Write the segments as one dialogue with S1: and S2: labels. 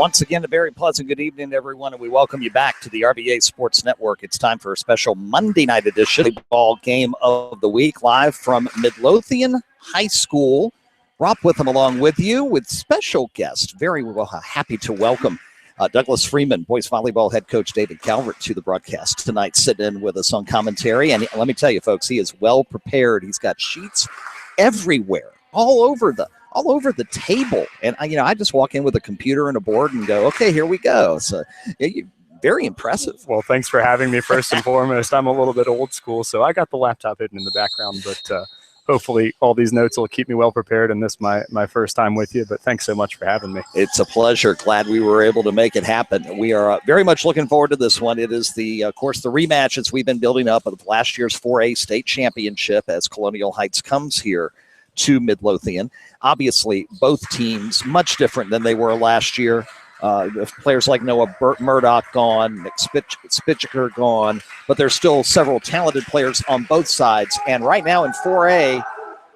S1: Once again, a very pleasant good evening, everyone, and we welcome you back to the RVA Sports Network. It's time for a special Monday night edition volleyball game of the week, live from Midlothian High School. Rob Witham along with you with special guest. Very well, happy to welcome Douglas Freeman, boys volleyball head coach David Calvert, to the broadcast tonight, sitting in with us on commentary. And let me tell you, folks, he is well prepared. He's got sheets everywhere, all over the table. And I just walk in with a computer and a board and go, okay, here we go. So very impressive.
S2: Well, thanks for having me first and foremost. I'm a little bit old school, so I got the laptop hidden in the background, but hopefully all these notes will keep me well prepared, and this is my first time with you, but thanks so much for having me.
S1: It's a pleasure. Glad we were able to make it happen. We are very much looking forward to this one. It is, of course, the rematch as we've been building up of last year's 4A State Championship as Colonial Heights comes here to Midlothian. Obviously, both teams much different than they were last year. Players like Noah Murdoch gone, Nick Spitziker gone, but there's still several talented players on both sides. And right now in 4A,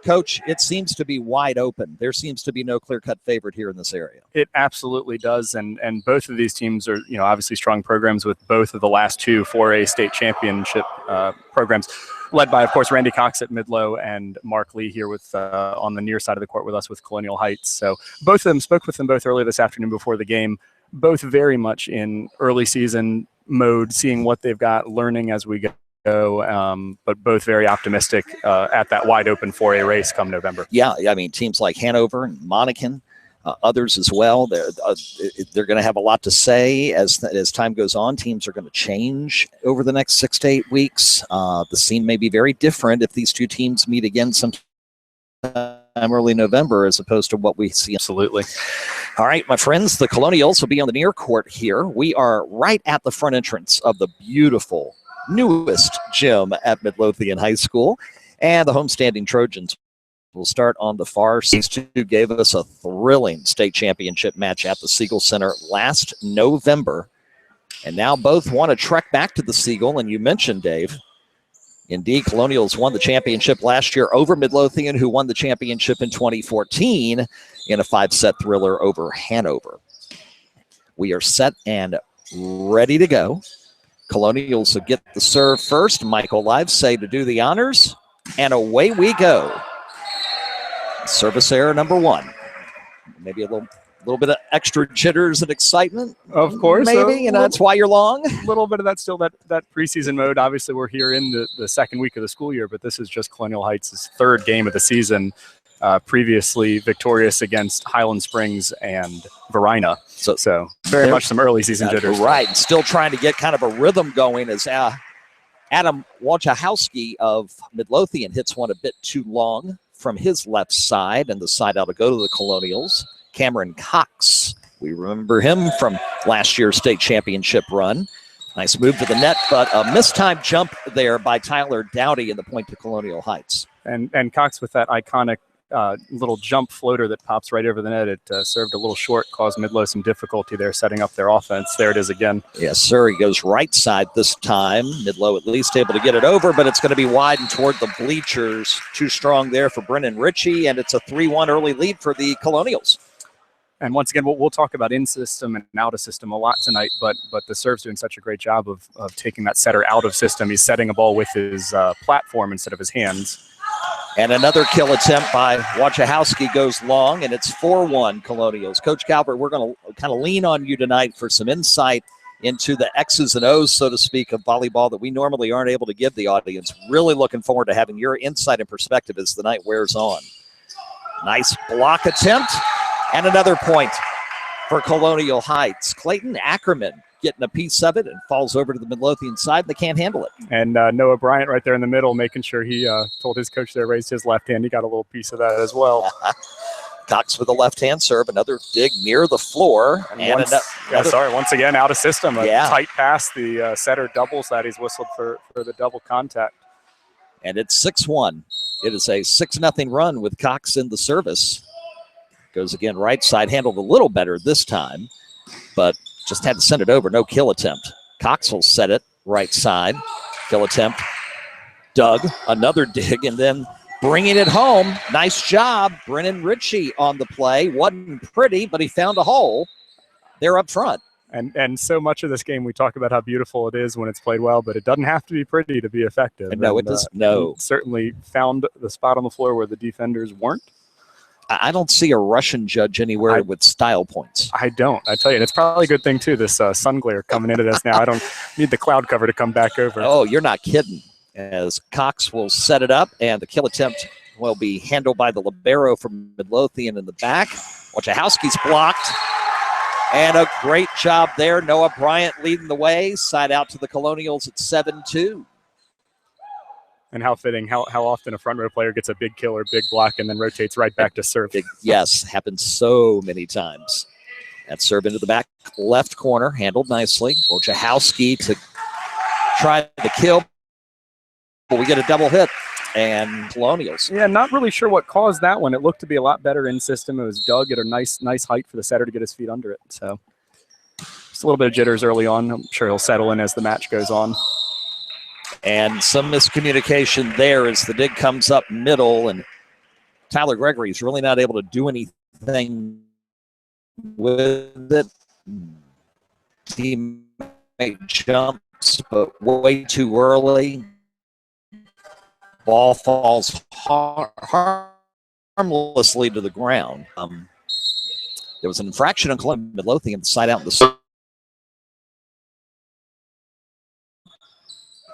S1: Coach, it seems to be wide open. There seems to be no clear-cut favorite here in this area.
S2: It absolutely does, and both of these teams are, obviously strong programs with both of the last two 4A state championship programs, led by, of course, Randy Cox at Midlow and Mark Lee here with on the near side of the court with us with Colonial Heights. So both of them, spoke with them both earlier this afternoon before the game, both very much in early season mode, seeing what they've got, learning as we go. But both very optimistic at that wide open 4A race come November.
S1: Yeah, I mean, teams like Hanover and Monacan, others as well, they're going to have a lot to say as time goes on. Teams are going to change over the next 6 to 8 weeks. The scene may be very different if these two teams meet again sometime early November as opposed to what we see.
S2: Absolutely.
S1: All right, my friends, the Colonials will be on the near court here. We are right at the front entrance of the beautiful newest gym at Midlothian High School, and the homestanding Trojans will start on the far side. These two gave us a thrilling state championship match at the Siegel Center last November, and now both want to trek back to the Siegel. And you mentioned, Dave, indeed, Colonials won the championship last year over Midlothian, who won the championship in 2014 in a 5-set thriller over Hanover. We are set and ready to go. Colonials will get the serve first. Michael Livesay to do the honors, and away we go. Service error number one. Maybe a little bit of extra jitters and excitement.
S2: Of course.
S1: Maybe, that's why you're long.
S2: A little bit of that still, that preseason mode. Obviously, we're here in the second week of the school year, but this is just Colonial Heights' third game of the season. Previously victorious against Highland Springs and Varina. So very much some early season jitters.
S1: Right. Still trying to get kind of a rhythm going as Adam Wojciechowski of Midlothian hits one a bit too long from his left side, and the side out to go to the Colonials. Cameron Cox, we remember him from last year's state championship run. Nice move to the net, but a mistimed jump there by Tyler Dowdy in the point to Colonial Heights.
S2: And Cox with that iconic little jump floater that pops right over the net. It served a little short, caused Midlow some difficulty there setting up their offense. There it is again.
S1: Yes, sir. He goes right side this time. Midlow at least able to get it over, but it's going to be wide and toward the bleachers. Too strong there for Brennan Ritchie, and it's a 3-1 early lead for the Colonials.
S2: And once again, we'll talk about in-system and out-of-system a lot tonight, but the serve's doing such a great job of taking that setter out of system. He's setting a ball with his platform instead of his hands.
S1: And another kill attempt by Wojciechowski goes long, and it's 4-1 Colonials. Coach Calvert, we're going to kind of lean on you tonight for some insight into the X's and O's, so to speak, of volleyball that we normally aren't able to give the audience. Really looking forward to having your insight and perspective as the night wears on. Nice block attempt, and another point for Colonial Heights. Clayton Ackerman getting a piece of it and falls over to the Midlothian side. They can't handle it.
S2: And Noah Bryant right there in the middle, making sure he told his coach there, raised his left hand. He got a little piece of that as well.
S1: Cox with a left-hand serve, another dig near the floor.
S2: Once again, out of system. A tight pass. The setter doubles that. He's whistled for the double contact.
S1: And it's 6-1. It is a 6-0 run with Cox in the service. Goes again right side, handled a little better this time, but just had to send it over. No kill attempt. Cox will set it right side. Kill attempt. Doug, another dig, and then bringing it home. Nice job. Brennan Ritchie on the play. Wasn't pretty, but he found a hole. they're up front.
S2: And so much of this game, we talk about how beautiful it is when it's played well, but it doesn't have to be pretty to be effective.
S1: No, it does. No.
S2: Certainly found the spot on the floor where the defenders weren't.
S1: I don't see a Russian judge anywhere with style points.
S2: I don't. I tell you, and it's probably a good thing, too, this sun glare coming into this now. I don't need the cloud cover to come back over.
S1: Oh, you're not kidding. As Cox will set it up, and the kill attempt will be handled by the libero from Midlothian in the back. Wojciechowski's blocked. And a great job there. Noah Bryant leading the way. Side out to the Colonials at 7-2.
S2: And how fitting, how often a front row player gets a big kill or big block and then rotates right back to serve.
S1: Yes, happens so many times. That serve into the back left corner, handled nicely. Wojciechowski to try the kill. But we get a double hit. And Colonials.
S2: Yeah, not really sure what caused that one. It looked to be a lot better in system. It was Doug at a nice height for the setter to get his feet under it. So just a little bit of jitters early on. I'm sure he'll settle in as the match goes on.
S1: And some miscommunication there as the dig comes up middle, and Tyler Gregory's really not able to do anything with it. Teammate jumps, but way too early. Ball falls harmlessly to the ground. There was an infraction on Midlothian side out in the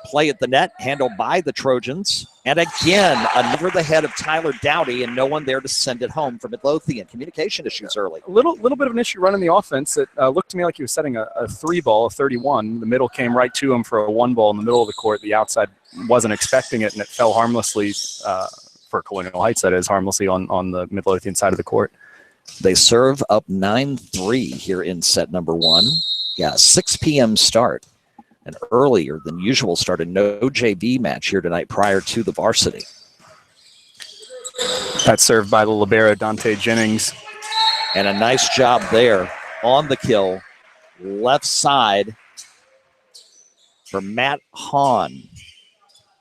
S1: play at the net, handled by the Trojans. And again, over the head of Tyler Dowdy, and no one there to send it home for Midlothian. Communication issues early.
S2: A little bit of an issue running the offense. It looked to me like he was setting a 3 ball, a 31. The middle came right to him for a 1 ball in the middle of the court. The outside wasn't expecting it, and it fell harmlessly for Colonial Heights, that is, harmlessly on the Midlothian side of the court.
S1: They serve up 9-3 here in set number 1. Yeah, 6 p.m. start. An earlier than usual start, a no JV match here tonight prior to the varsity.
S2: That's served by the libero, Dante Jennings.
S1: And a nice job there on the kill. Left side for Matt Hahn.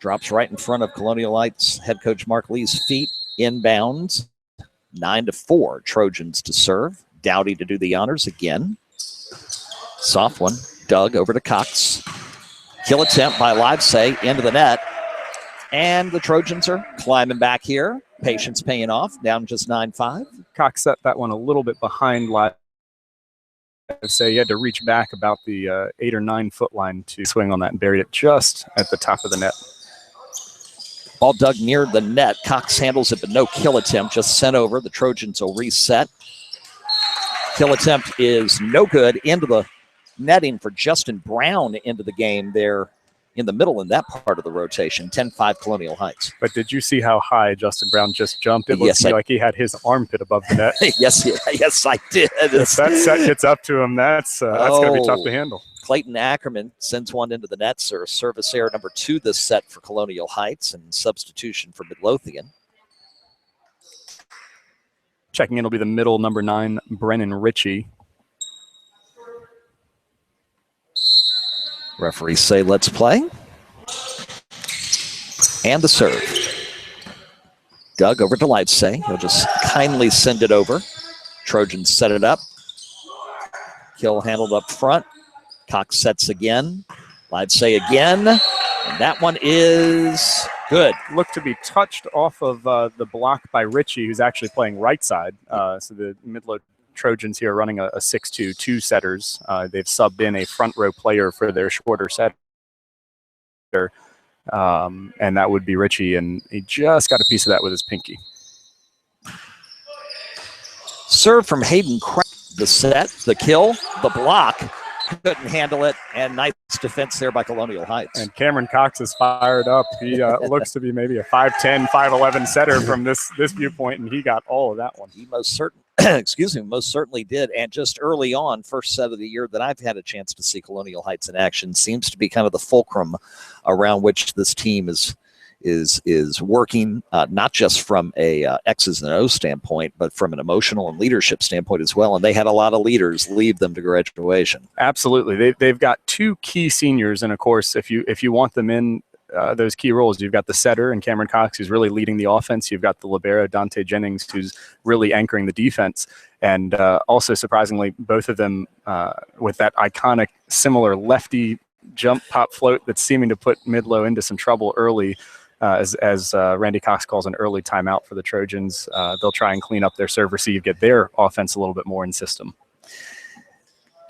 S1: Drops right in front of Colonial Heights head coach Mark Lee's feet. Inbounds. 9-4 Trojans to serve. Dowdy to do the honors again. Soft one. Doug over to Cox. Kill attempt by Livesay into the net. And the Trojans are climbing back here. Patience paying off, down just 9-5.
S2: Cox set that one a little bit behind Livesay. He had to reach back about the 8 or 9 foot line to swing on that and buried it just at the top of the net.
S1: Ball dug near the net. Cox handles it, but no kill attempt, just sent over. The Trojans will reset. Kill attempt is no good. Into the netting for Justin Brown into the game there in the middle in that part of the rotation. 10-5 Colonial Heights.
S2: But did you see how high Justin Brown just jumped? It looked to me like he had his armpit above the net.
S1: Yes, I did.
S2: If that set gets up to him, that's going to be tough to handle.
S1: Clayton Ackerman sends one into the net, sir. Service error number 2 this set for Colonial Heights, and substitution for Midlothian.
S2: Checking in will be the middle, number 9, Brennan Ritchie.
S1: Referees say, let's play. And the serve. Doug over to Livesay. He'll just kindly send it over. Trojans set it up. Kill handled up front. Cox sets again. Livesay again. And that one is good.
S2: Looked to be touched off of the block by Ritchie, who's actually playing right side. So the Midlothian Trojans here running a 6-2, 2 setters. They've subbed in a front row player for their shorter setter. And that would be Ritchie, and he just got a piece of that with his pinky.
S1: Serve from Hayden Crack. The set, the kill, the block. Couldn't handle it, and nice defense there by Colonial Heights.
S2: And Cameron Cox is fired up. He looks to be maybe a 5'10", 5'11" setter from this viewpoint, and he got all of that one.
S1: He most certainly did. And just early on, first set of the year that I've had a chance to see Colonial Heights in action, seems to be kind of the fulcrum around which this team is working, not just from a X's and O's standpoint, but from an emotional and leadership standpoint as well. And they had a lot of leaders leave them to graduation.
S2: Absolutely. They've got 2 key seniors, and of course, if you want them in those key roles. You've got the setter and Cameron Cox, who's really leading the offense. You've got the libero, Dante Jennings, who's really anchoring the defense. And also, surprisingly, both of them with that iconic, similar lefty jump pop float that's seeming to put Midlo into some trouble early. As Randy Cox calls an early timeout for the Trojans. They'll try and clean up their serve receive, get their offense a little bit more in system.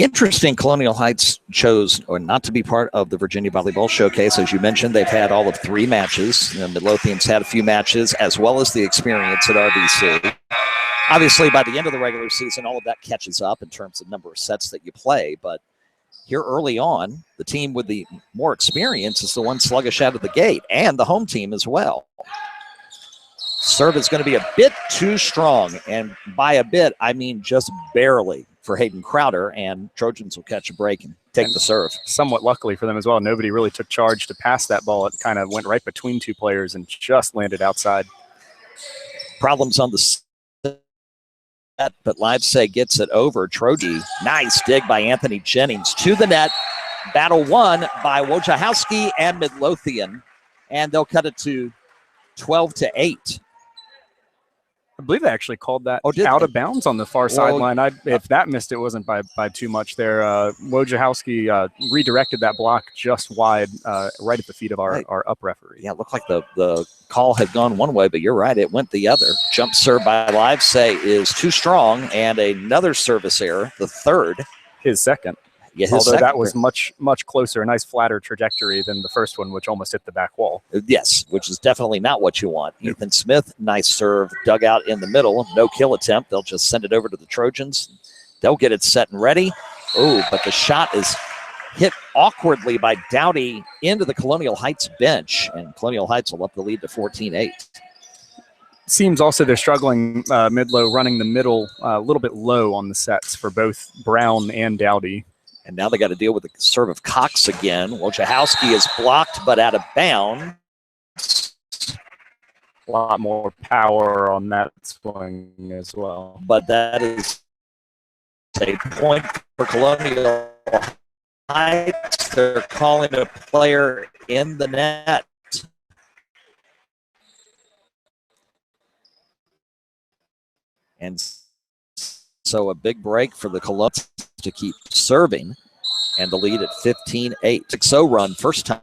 S1: Interesting, Colonial Heights chose not to be part of the Virginia Volleyball Showcase. As you mentioned, they've had all of 3 matches. Midlothian's had a few matches, as well as the experience at RVC. Obviously, by the end of the regular season, all of that catches up in terms of number of sets that you play. But here early on, the team with the more experience is the one sluggish out of the gate, and the home team as well. Serve is going to be a bit too strong, and by a bit, I mean just barely for Hayden Crowder, and Trojans will catch a break and take the serve. Somewhat
S2: luckily for them as well, nobody really took charge to pass that ball. It kind of went right between 2 players and just landed outside.
S1: Problems on the set, but Livesay gets it over. Troji, nice dig by Anthony Jennings to the net. Battle won by Wojciechowski and Midlothian, and they'll cut it to 12-8.
S2: I believe they actually called that out of bounds on the far sideline. If that missed, it wasn't by too much there. Wojciechowski redirected that block just wide, right at the feet of our up referee.
S1: Yeah, it looked like the call had gone one way, but you're right, it went the other. Jump serve by Livesay is too strong, and another service error, the third.
S2: His second.
S1: Yeah,
S2: although that was much closer, a nice flatter trajectory than the first one, which almost hit the back wall.
S1: Yes, which is definitely not what you want. Ethan Smith, nice serve, dug out in the middle. No kill attempt. They'll just send it over to the Trojans. They'll get it set and ready. Oh, but the shot is hit awkwardly by Dowdy into the Colonial Heights bench, and Colonial Heights will up the lead to 14-8.
S2: Seems also they're struggling, Midlo running the middle a little bit low on the sets for both Brown and Dowdy.
S1: And now they got to deal with the serve of Cox again. Wojciechowski is blocked, but out of bounds.
S2: A lot more power on that swing as well.
S1: But that is a point for Colonial Heights. They're calling a player in the net. And so a big break for the Colonials to keep serving, and the lead at 15-8. 6-0 run, first time.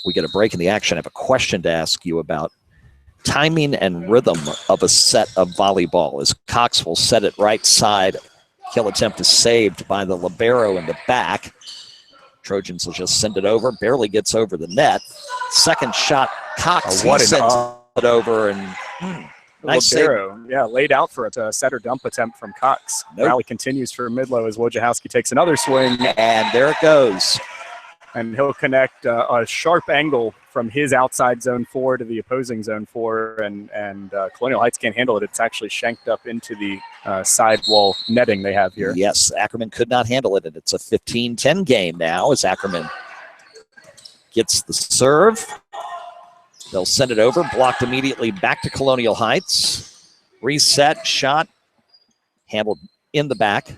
S1: We get a break in the action. I have a question to ask you about timing and rhythm of a set of volleyball, as Cox will set it right side. Kill attempt is saved by the libero in the back. Trojans will just send it over, barely gets over the net. Second shot, Cox sends it over, and nice
S2: libero, laid out for a setter dump attempt from Cox.
S1: Nope.
S2: Rally continues for Midlo as Wojciechowski takes another swing.
S1: And there it goes.
S2: And he'll connect a sharp angle from his outside zone 4 to the opposing zone 4, and Colonial Heights can't handle it. It's actually shanked up into the sidewall netting they have here.
S1: Yes, Ackerman could not handle it, and it's a 15-10 game now as Ackerman gets the serve. They'll send it over, blocked immediately back to Colonial Heights. Reset, shot, handled in the back.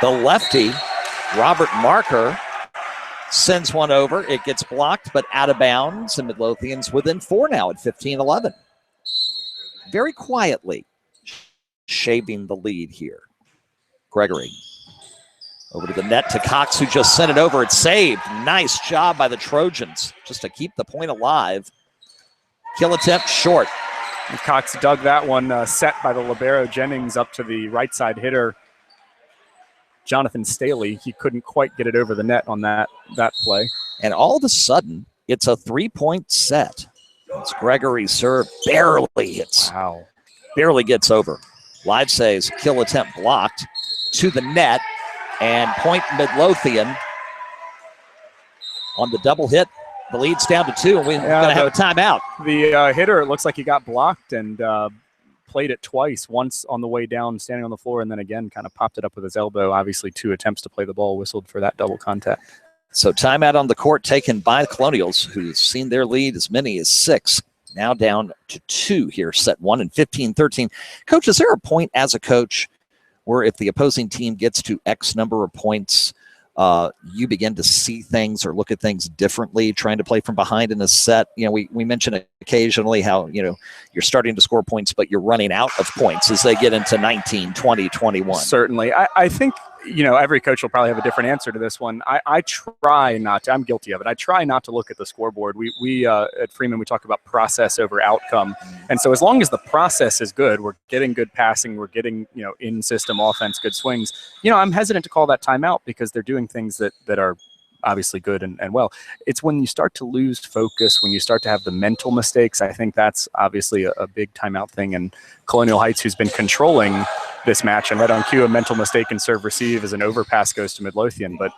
S1: The lefty, Robert Marker, sends one over. It gets blocked, but out of bounds, and Midlothian's within 4 now at 15-11. Very quietly shaving the lead here. Gregory over to the net to Cox, who just sent it over. It's saved. Nice job by the Trojans just to keep the point alive. Kill attempt short.
S2: And Cox dug that one, set by the libero Jennings up to the right side hitter, Jonathan Staley. He couldn't quite get it over the net on that play.
S1: And all of a sudden, it's a 3-point set. It's Gregory's serve, barely hits.
S2: Wow.
S1: Barely gets over. Livesay's kill attempt blocked to the net, and point Midlothian on the double hit. The lead's down to 2, and we're going to have a timeout.
S2: The hitter, it looks like he got blocked and played it twice, once on the way down, standing on the floor, and then again kind of popped it up with his elbow. Obviously 2 attempts to play the ball, whistled for that double contact.
S1: So timeout on the court taken by the Colonials, who've seen their lead as many as 6 now down to 2 here, set 1 and 15-13. Coach, is there a point as a coach where if the opposing team gets to X number of points, you begin to see things or look at things differently, trying to play from behind in a set? You know, we mention occasionally how, you know, you're starting to score points, but you're running out of points as they get into 19, 20, 21.
S2: Certainly. I think, you know, every coach will probably have a different answer to this one. I try not to, I'm guilty of it. I try not to look at the scoreboard. We at Freeman, we talk about process over outcome. And so as long as the process is good, we're getting good passing, we're getting, you know, in-system offense, good swings, you know, I'm hesitant to call that timeout because they're doing things that are obviously good and well. It's when you start to lose focus, when you start to have the mental mistakes, I think that's obviously a big timeout thing. And Colonial Heights, who's been controlling this match, and right on cue, a mental mistake in serve receive as an overpass goes to Midlothian, but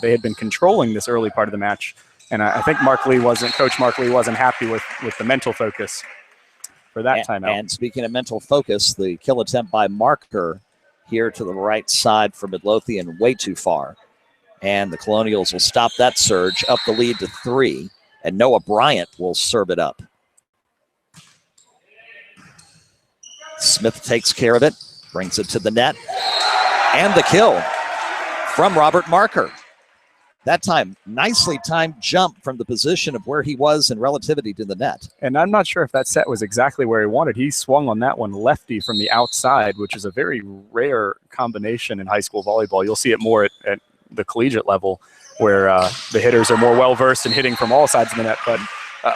S2: they had been controlling this early part of the match, and I think Coach Mark Lee wasn't happy with the mental focus for that timeout.
S1: And speaking of mental focus, the kill attempt by Marker here to the right side for Midlothian, way too far. And the Colonials will stop that surge, up the lead to 3, and Noah Bryant will serve it up. Smith takes care of it, brings it to the net, and the kill from Robert Marker. That time, nicely timed jump from the position of where he was in relativity to the net.
S2: And I'm not sure if that set was exactly where he wanted. He swung on that one lefty from the outside, which is a very rare combination in high school volleyball. You'll see it more at the collegiate level, where the hitters are more well-versed in hitting from all sides of the net. But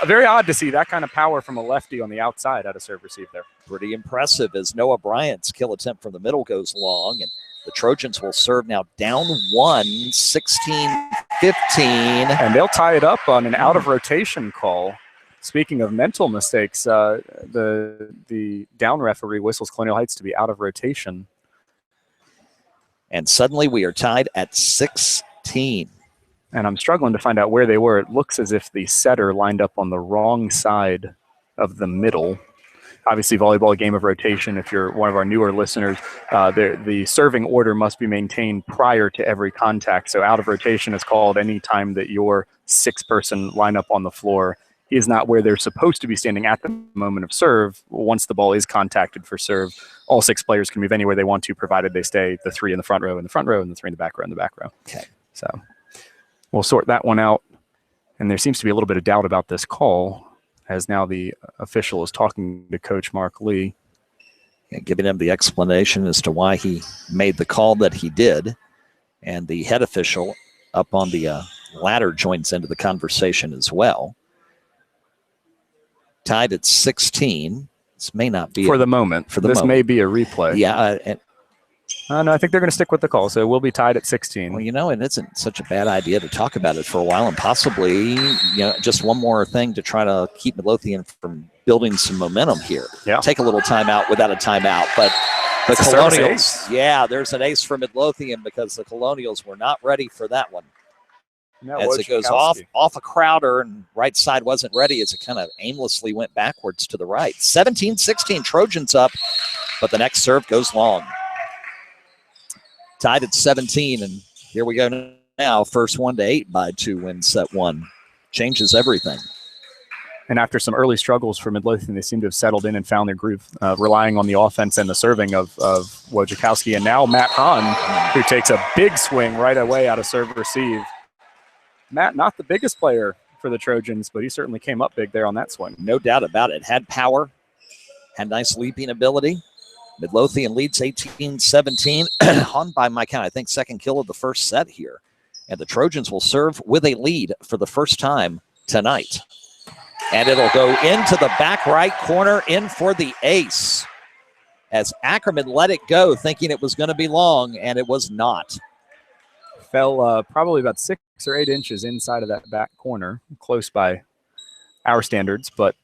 S2: very odd to see that kind of power from a lefty on the outside out of serve receive there.
S1: Pretty impressive as Noah Bryant's kill attempt from the middle goes long, and the Trojans will serve now down 1, 16-15.
S2: And they'll tie it up on an out-of-rotation call. Speaking of mental mistakes, the down referee whistles Colonial Heights to be out of rotation.
S1: And suddenly we are tied at 16.
S2: And I'm struggling to find out where they were. It looks as if the setter lined up on the wrong side of the middle. Obviously, volleyball, a game of rotation. If you're one of our newer listeners, the serving order must be maintained prior to every contact. So out of rotation is called any time that your 6-person line up on the floor is not where they're supposed to be standing at the moment of serve. Once the ball is contacted for serve, all 6 players can move anywhere they want to, provided they stay the 3 in the front row and the 3 in the back row and the back row.
S1: Okay.
S2: So we'll sort that one out. And there seems to be a little bit of doubt about this call, as now the official is talking to Coach Mark Lee.
S1: And giving him the explanation as to why he made the call that he did. And the head official up on the ladder joins into the conversation as well. Tied at 16. This may not be
S2: for the moment. This may be a replay.
S1: Yeah.
S2: No, I think they're going to stick with the call. So we'll be tied at 16.
S1: Well, you know, it isn't such a bad idea to talk about it for a while, and possibly, you know, just one more thing to try to keep Midlothian from building some momentum here.
S2: Yeah.
S1: Take a little timeout without a timeout, but the Colonials, yeah, there's an ace for Midlothian because the Colonials were not ready for that one.
S2: No,
S1: as it goes off a Crowder, and right side wasn't ready as it kind of aimlessly went backwards to the right. 17-16, Trojans up, but the next serve goes long. Tied at 17, and here we go now. First one to 8 by 2 wins set 1. Changes everything.
S2: And after some early struggles for Midlothian, they seem to have settled in and found their groove, relying on the offense and the serving of Wojciechowski. And now Matt Hahn, who takes a big swing right away out of serve receive. Matt, not the biggest player for the Trojans, but he certainly came up big there on that swing.
S1: No doubt about it. Had power, had nice leaping ability. Midlothian leads 18-17 on by my count, I think, second kill of the first set here. And the Trojans will serve with a lead for the first time tonight. And it'll go into the back right corner, in for the ace, as Ackerman let it go thinking it was going to be long, and it was not.
S2: Fell probably about 6 or 8 inches inside of that back corner, close by our standards, but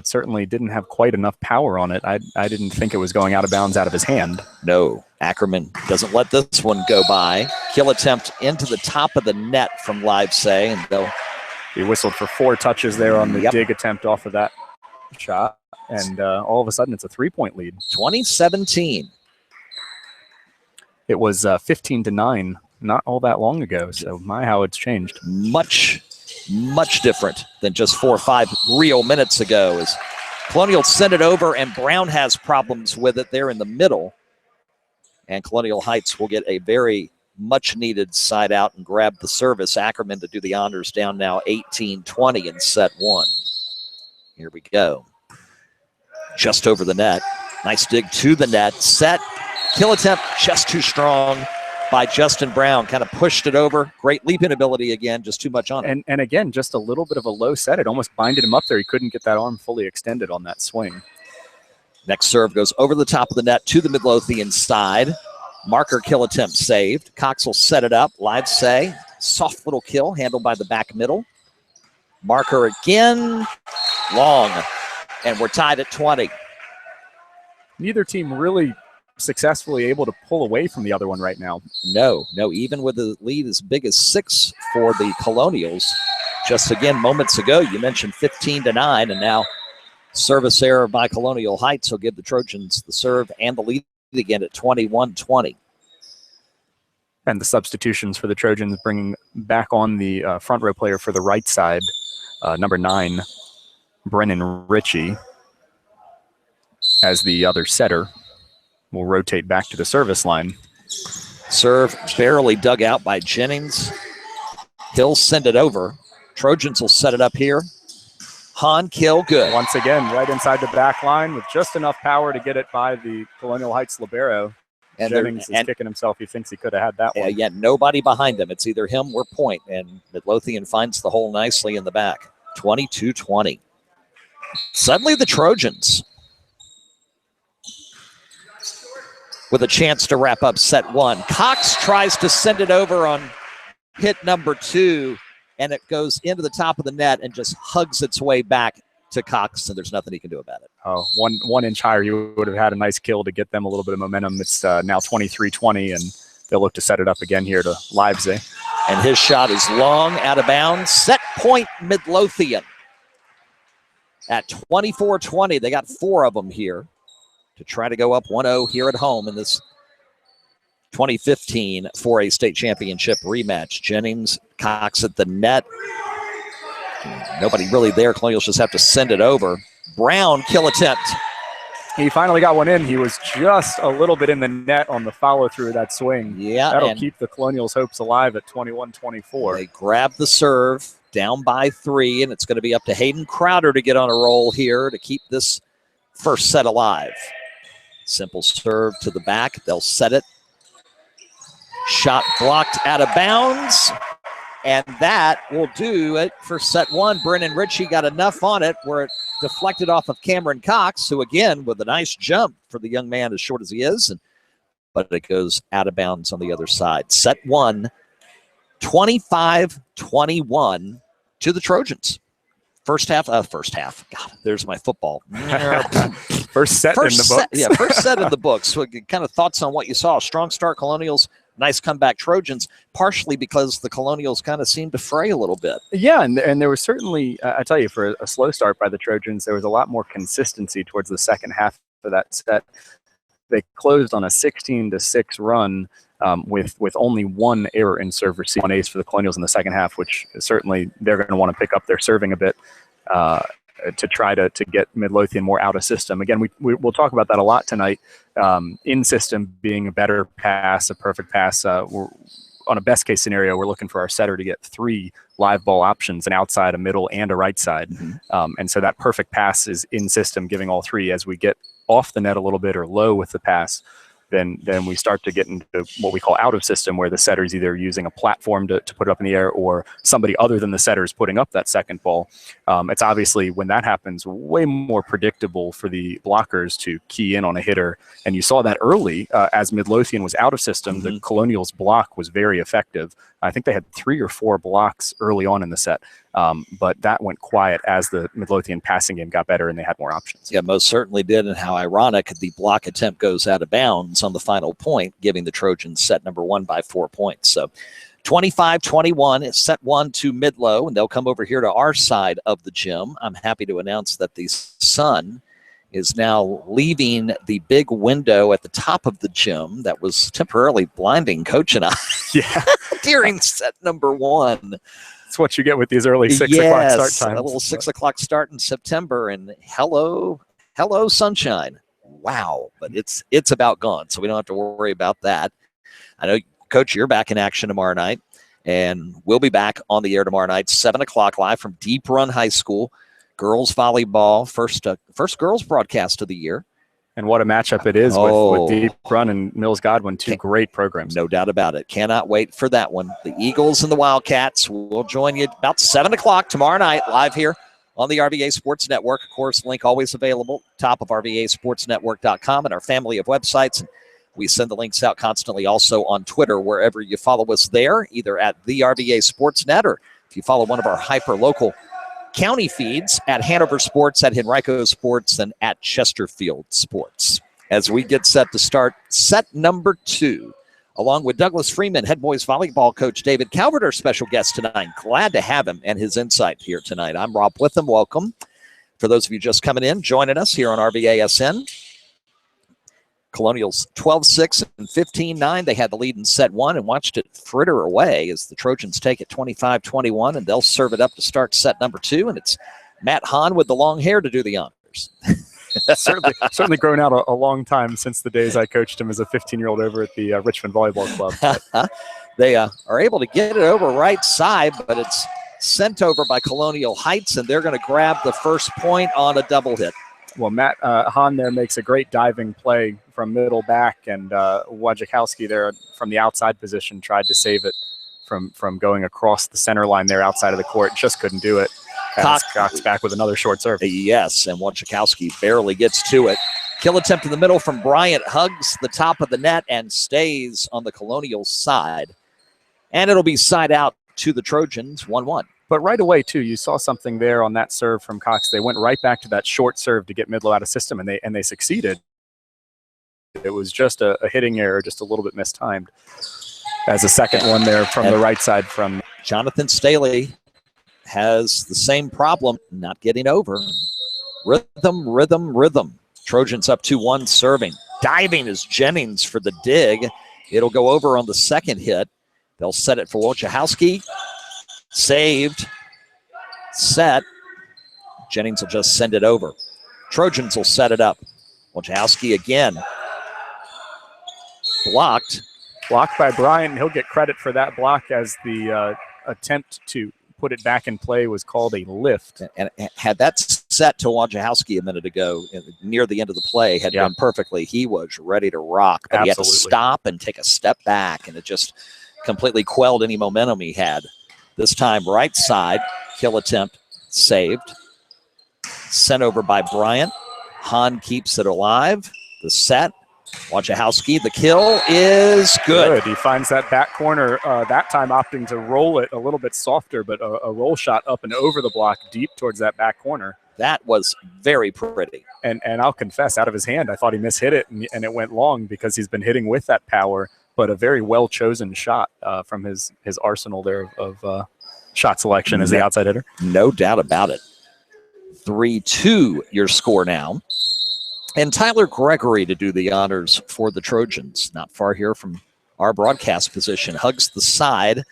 S2: certainly didn't have quite enough power on it. I didn't think it was going out of bounds out of his hand.
S1: No, Ackerman doesn't let this one go by. Kill attempt into the top of the net from Livesay, and
S2: he whistled for 4 touches there on the dig attempt off of that shot, and all of a sudden it's a 3-point lead.
S1: 2017.
S2: It was 15-9 not all that long ago, so my how it's changed.
S1: Much much different than just 4 or 5 real minutes ago. As Colonial sent it over, and Brown has problems with it there in the middle. And Colonial Heights will get a very much-needed side out and grab the service. Ackerman to do the honors, down now 18-20 in set 1. Here we go. Just over the net. Nice dig to the net. Set. Kill attempt just too strong by Justin Brown. Kind of pushed it over. Great leaping ability again, just too much on it.
S2: And again, just a little bit of a low set. It almost binded him up there. He couldn't get that arm fully extended on that swing.
S1: Next serve goes over the top of the net to the Midlothian side. Marker kill attempt saved. Cox will set it up. Live say. Soft little kill handled by the back middle. Marker again. Long. And we're tied at 20.
S2: Neither team really successfully able to pull away from the other one right now.
S1: No, even with the lead as big as 6 for the Colonials. Just again, moments ago, you mentioned 15-9, and now service error by Colonial Heights will give the Trojans the serve and the lead again at 21-20.
S2: And the substitutions for the Trojans, bringing back on the front row player for the right side, number 9, Brennan Ritchie, as the other setter. Will rotate back to the service line.
S1: Serve barely dug out by Jennings. He'll send it over. Trojans will set it up here. Han kill, good.
S2: Once again, right inside the back line with just enough power to get it by the Colonial Heights libero. And Jennings is kicking himself. He thinks he could have had that one.
S1: Yeah, nobody behind him. It's either him or point, and Midlothian finds the hole nicely in the back. 22-20. Suddenly the Trojans with a chance to wrap up set 1. Cox tries to send it over on hit number 2, and it goes into the top of the net and just hugs its way back to Cox, and there's nothing he can do about it.
S2: Oh, one inch higher, you would have had a nice kill to get them a little bit of momentum. It's now 23-20, and they'll look to set it up again here to Livesey.
S1: And his shot is long, out of bounds. Set point Midlothian at 24-20. They got 4 of them here to try to go up 1-0 here at home in this 2015 4A State Championship rematch. Jennings, Cox at the net. Nobody really there. Colonials just have to send it over. Brown, kill attempt.
S2: He finally got one in. He was just a little bit in the net on the follow-through of that swing.
S1: Yeah.
S2: That'll keep the Colonials' hopes alive at 21-24.
S1: They grab the serve, down by 3, and it's going to be up to Hayden Crowder to get on a roll here to keep this first set alive. Simple serve to the back. They'll set it. Shot blocked out of bounds. And that will do it for set 1. Brennan Ritchie got enough on it where it deflected off of Cameron Cox, who again with a nice jump for the young man as short as he is. But it goes out of bounds on the other side. Set 1, 25-21 to the Trojans. First half. God, there's my football.
S2: First set in the books.
S1: Yeah, first set in the books. So kind of thoughts on what you saw. Strong start Colonials, nice comeback Trojans, partially because the Colonials kind of seemed to fray a little bit.
S2: Yeah, and there was certainly, I tell you, for a slow start by the Trojans, there was a lot more consistency towards the second half of that set. They closed on a 16-6 run with only 1 error in serve receive, 1 ace for the Colonials in the second half, which certainly they're going to want to pick up their serving a bit to try to get Midlothian more out of system. Again, we'll talk about that a lot tonight. In system being a better pass, a perfect pass. We're on a best case scenario, we're looking for our setter to get 3 live ball options, an outside, a middle, and a right side. Mm-hmm. And so that perfect pass is in system, giving all 3. As we get off the net a little bit or low with the pass, then we start to get into what we call out of system, where the setter is either using a platform to put it up in the air, or somebody other than the setter is putting up that second ball. It's obviously, when that happens, way more predictable for the blockers to key in on a hitter. And you saw that early as Midlothian was out of system. Mm-hmm. The Colonials block was very effective. I think they had 3 or 4 blocks early on in the set. But that went quiet as the Midlothian passing game got better and they had more options.
S1: Yeah, most certainly did. And how ironic, the block attempt goes out of bounds on the final point, giving the Trojans set number 1 by 4 points. So 25-21 is set 1 to Midlow, and they'll come over here to our side of the gym. I'm happy to announce that the sun is now leaving the big window at the top of the gym that was temporarily blinding Coach and I during set number 1.
S2: That's what you get with these early 6 o'clock start times.
S1: A little 6 o'clock start in September, and hello sunshine. Wow, but it's about gone, so we don't have to worry about that. I know, Coach, you're back in action tomorrow night, and we'll be back on the air tomorrow night, 7 o'clock live from Deep Run High School. Girls volleyball, first girls broadcast of the year.
S2: And what a matchup it is with Deep Run and Mills Godwin, two great programs.
S1: No doubt about it. Cannot wait for that one. The Eagles and the Wildcats will join you about 7 o'clock tomorrow night, live here on the RVA Sports Network. Of course, link always available, top of RVASportsNetwork.com and our family of websites. And we send the links out constantly also on Twitter, wherever you follow us there, either at the RVA Sportsnet, or if you follow one of our hyper-local county feeds at Hanover Sports, at Henrico Sports, and at Chesterfield Sports. As we get set to start set number 2, along with Douglas Freeman, head boys volleyball coach David Calvert, our special guest tonight. Glad to have him and his insight here tonight. I'm Rob Witham. Welcome. For those of you just coming in, joining us here on RVASN. Colonials 12-6 and 15-9. They had the lead in set 1 and watched it fritter away as the Trojans take it 25-21, and they'll serve it up to start set number 2. And it's Matt Hahn with the long hair to do the honors.
S2: certainly grown out a long time since the days I coached him as a 15-year-old over at the Richmond Volleyball Club.
S1: They are able to get it over right side, but it's sent over by Colonial Heights, and they're going to grab the first point on a double hit.
S2: Well, Matt Hahn there makes a great diving play from middle back, and Wojciechowski there from the outside position tried to save it from going across the center line there outside of the court. Just couldn't do it. Cox back with another short serve.
S1: Yes, and Wojciechowski barely gets to it. Kill attempt in the middle from Bryant, hugs the top of the net and stays on the Colonial side. And it'll be side out to the Trojans, 1-1.
S2: But right away, too, you saw something there on that serve from Cox. They went right back to that short serve to get Midlow out of system, and they succeeded. It was just a hitting error, just a little bit mistimed. As a second one there from the right side from
S1: Jonathan Staley has the same problem, not getting over. Rhythm. Trojans up 2-1 serving. Diving is Jennings for the dig. It'll go over on the second hit. They'll set it for Wojciechowski. Saved. Set. Jennings will just send it over. Trojans will set it up. Wojciechowski again. Blocked by Bryant. He'll get credit for that block, as the attempt to put it back in play was called a lift. And had that set to Wojciechowski a minute ago, near the end of the play, had been perfectly, he was ready to rock. But he had to stop and take a step back, and it just completely quelled any momentum he had. This time, right side, kill attempt, saved. Sent over by Bryant. Hahn keeps it alive. The set. Wojciechowski, the kill is good. He finds that back corner, that time opting to roll it a little bit softer, but a roll shot up and over the block deep towards that back corner. That was very pretty. And I'll confess, out of his hand, I thought he mishit it, and it went long because he's been hitting with that power, but a very well-chosen shot from his arsenal there of shot selection as the outside hitter. No doubt about it. 3-2 your score now. And Tyler Gregory to do the honors for the Trojans. Not far here from our broadcast position. Hugs the side.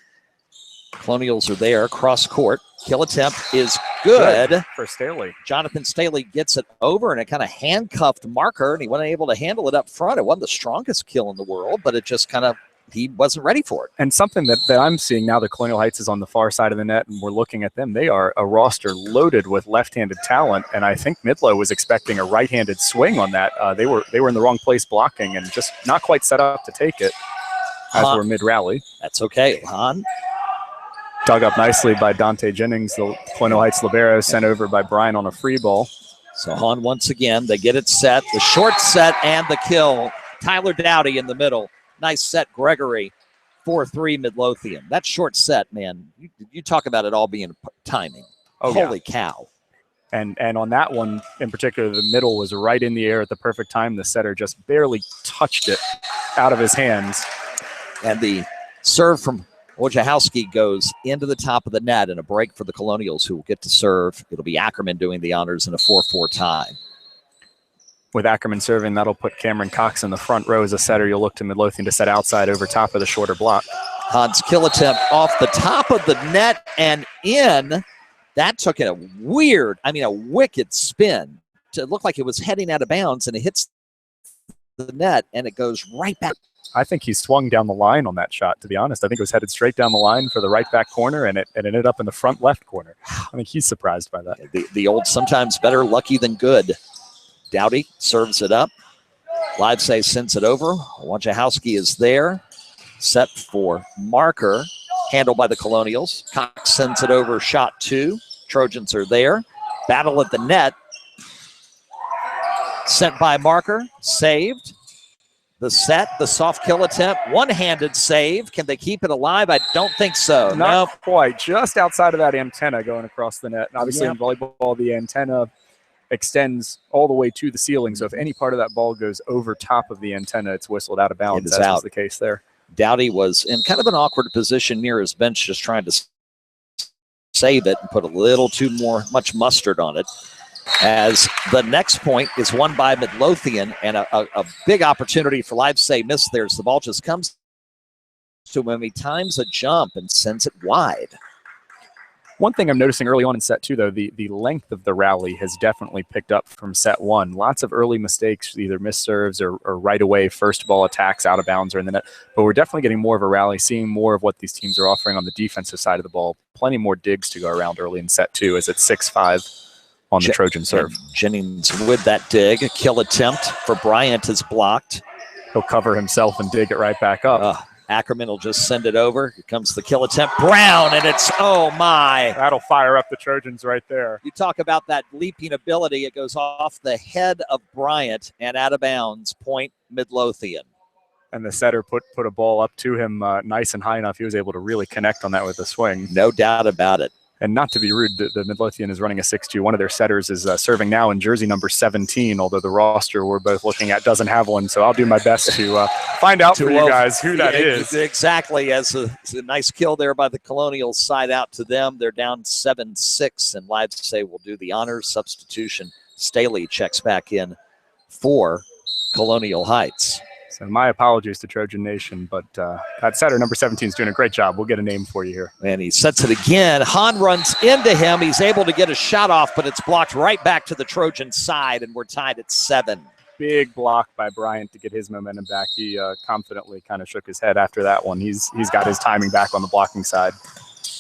S1: Colonials are there. Cross court. Kill attempt is good. For Staley. Jonathan Staley gets it over, and it kind of handcuffed Marker, and he wasn't able to handle it up front. It wasn't the strongest kill in the world, but it just kind of, he wasn't ready for it. And something that I'm seeing now that Colonial Heights is on the far side of the net, and we're looking at them, they are a roster loaded with left-handed talent, and I think Midlow was expecting a right-handed swing on that. They were in the wrong place blocking and just not quite set up to take it as we're mid-rally. That's okay. Hahn. Dug up nicely by Dante Jennings, the Colonial Heights libero, sent over by Brian on a free ball. So Hahn once again, they get it set, the short set and the kill. Tyler Dowdy in the middle. Nice set, Gregory, 4-3 Midlothian. That short set, man, you talk about it all being timing. Oh, holy cow. And on that one in particular, the middle was right in the air at the perfect time. The setter just barely touched it out of his hands. And the serve from Wojciechowski goes into the top of the net, and a break for the Colonials, who will get to serve. It'll be Ackerman doing the honors in a 4-4 tie. With Ackerman serving, that'll put Cameron Cox in the front row as a setter. You'll look to Midlothian to set outside over top of the shorter block. Han's kill attempt off the top of the net and in. That took a wicked spin. It looked like it was heading out of bounds, and it hits the net, and it goes right back.
S2: I think he swung down the line on that shot, to be honest. I think it was headed straight down the line for the right back corner, and it ended up in the front left corner. I think he's surprised by that.
S1: The old sometimes better lucky than good. Dowdy serves it up. Livesay sends it over. Wojciechowski is there. Set for marker. Handled by the Colonials. Cox sends it over, shot 2. Trojans are there. Battle at the net. Sent by marker. Saved. The set, the soft kill attempt, one-handed save. Can they keep it alive? I don't think so.
S2: Not quite. Just outside of that antenna going across the net. And obviously in volleyball, the antenna extends all the way to the ceiling. So if any part of that ball goes over top of the antenna, it's whistled out of bounds. That was the case there. Dowdy
S1: was in kind of an awkward position near his bench, just trying to save it and put a little too much mustard on it. As the next point is won by Midlothian, and a big opportunity for Livesay missed there. So the ball just comes to him. He times a jump and sends it wide.
S2: One thing I'm noticing early on in set 2, though, the length of the rally has definitely picked up from set 1. Lots of early mistakes, either missed serves or right away first ball attacks out of bounds or in the net. But we're definitely getting more of a rally, seeing more of what these teams are offering on the defensive side of the ball. Plenty more digs to go around early in set 2 as it's 6-5 on the Trojan serve.
S1: Jennings with that dig. A kill attempt for Bryant is blocked.
S2: He'll cover himself and dig it right back up.
S1: Ackerman will just send it over. Here comes the kill attempt. Brown, and it's, oh my.
S2: That'll fire up the Trojans right there.
S1: You talk about that leaping ability. It goes off the head of Bryant and out of bounds. Point Midlothian.
S2: And the setter put a ball up to him nice and high enough. He was able to really connect on that with the swing.
S1: No doubt about it.
S2: And not to be rude, the Midlothian is running a 6-2. One of their setters is serving now in jersey number 17, although the roster we're both looking at doesn't have one. So I'll do my best to find out for you guys who that is.
S1: Exactly. As a nice kill there by the Colonials, side out to them. They're down 7-6, and Livesay will do the honors substitution. Staley checks back in for Colonial Heights.
S2: So my apologies to Trojan Nation, but that setter, number 17, is doing a great job. We'll get a name for you here.
S1: And he sets it again. Han runs into him. He's able to get a shot off, but it's blocked right back to the Trojan side, and we're tied at 7.
S2: Big block by Bryant to get his momentum back. He confidently kind of shook his head after that one. He's got his timing back on the blocking side.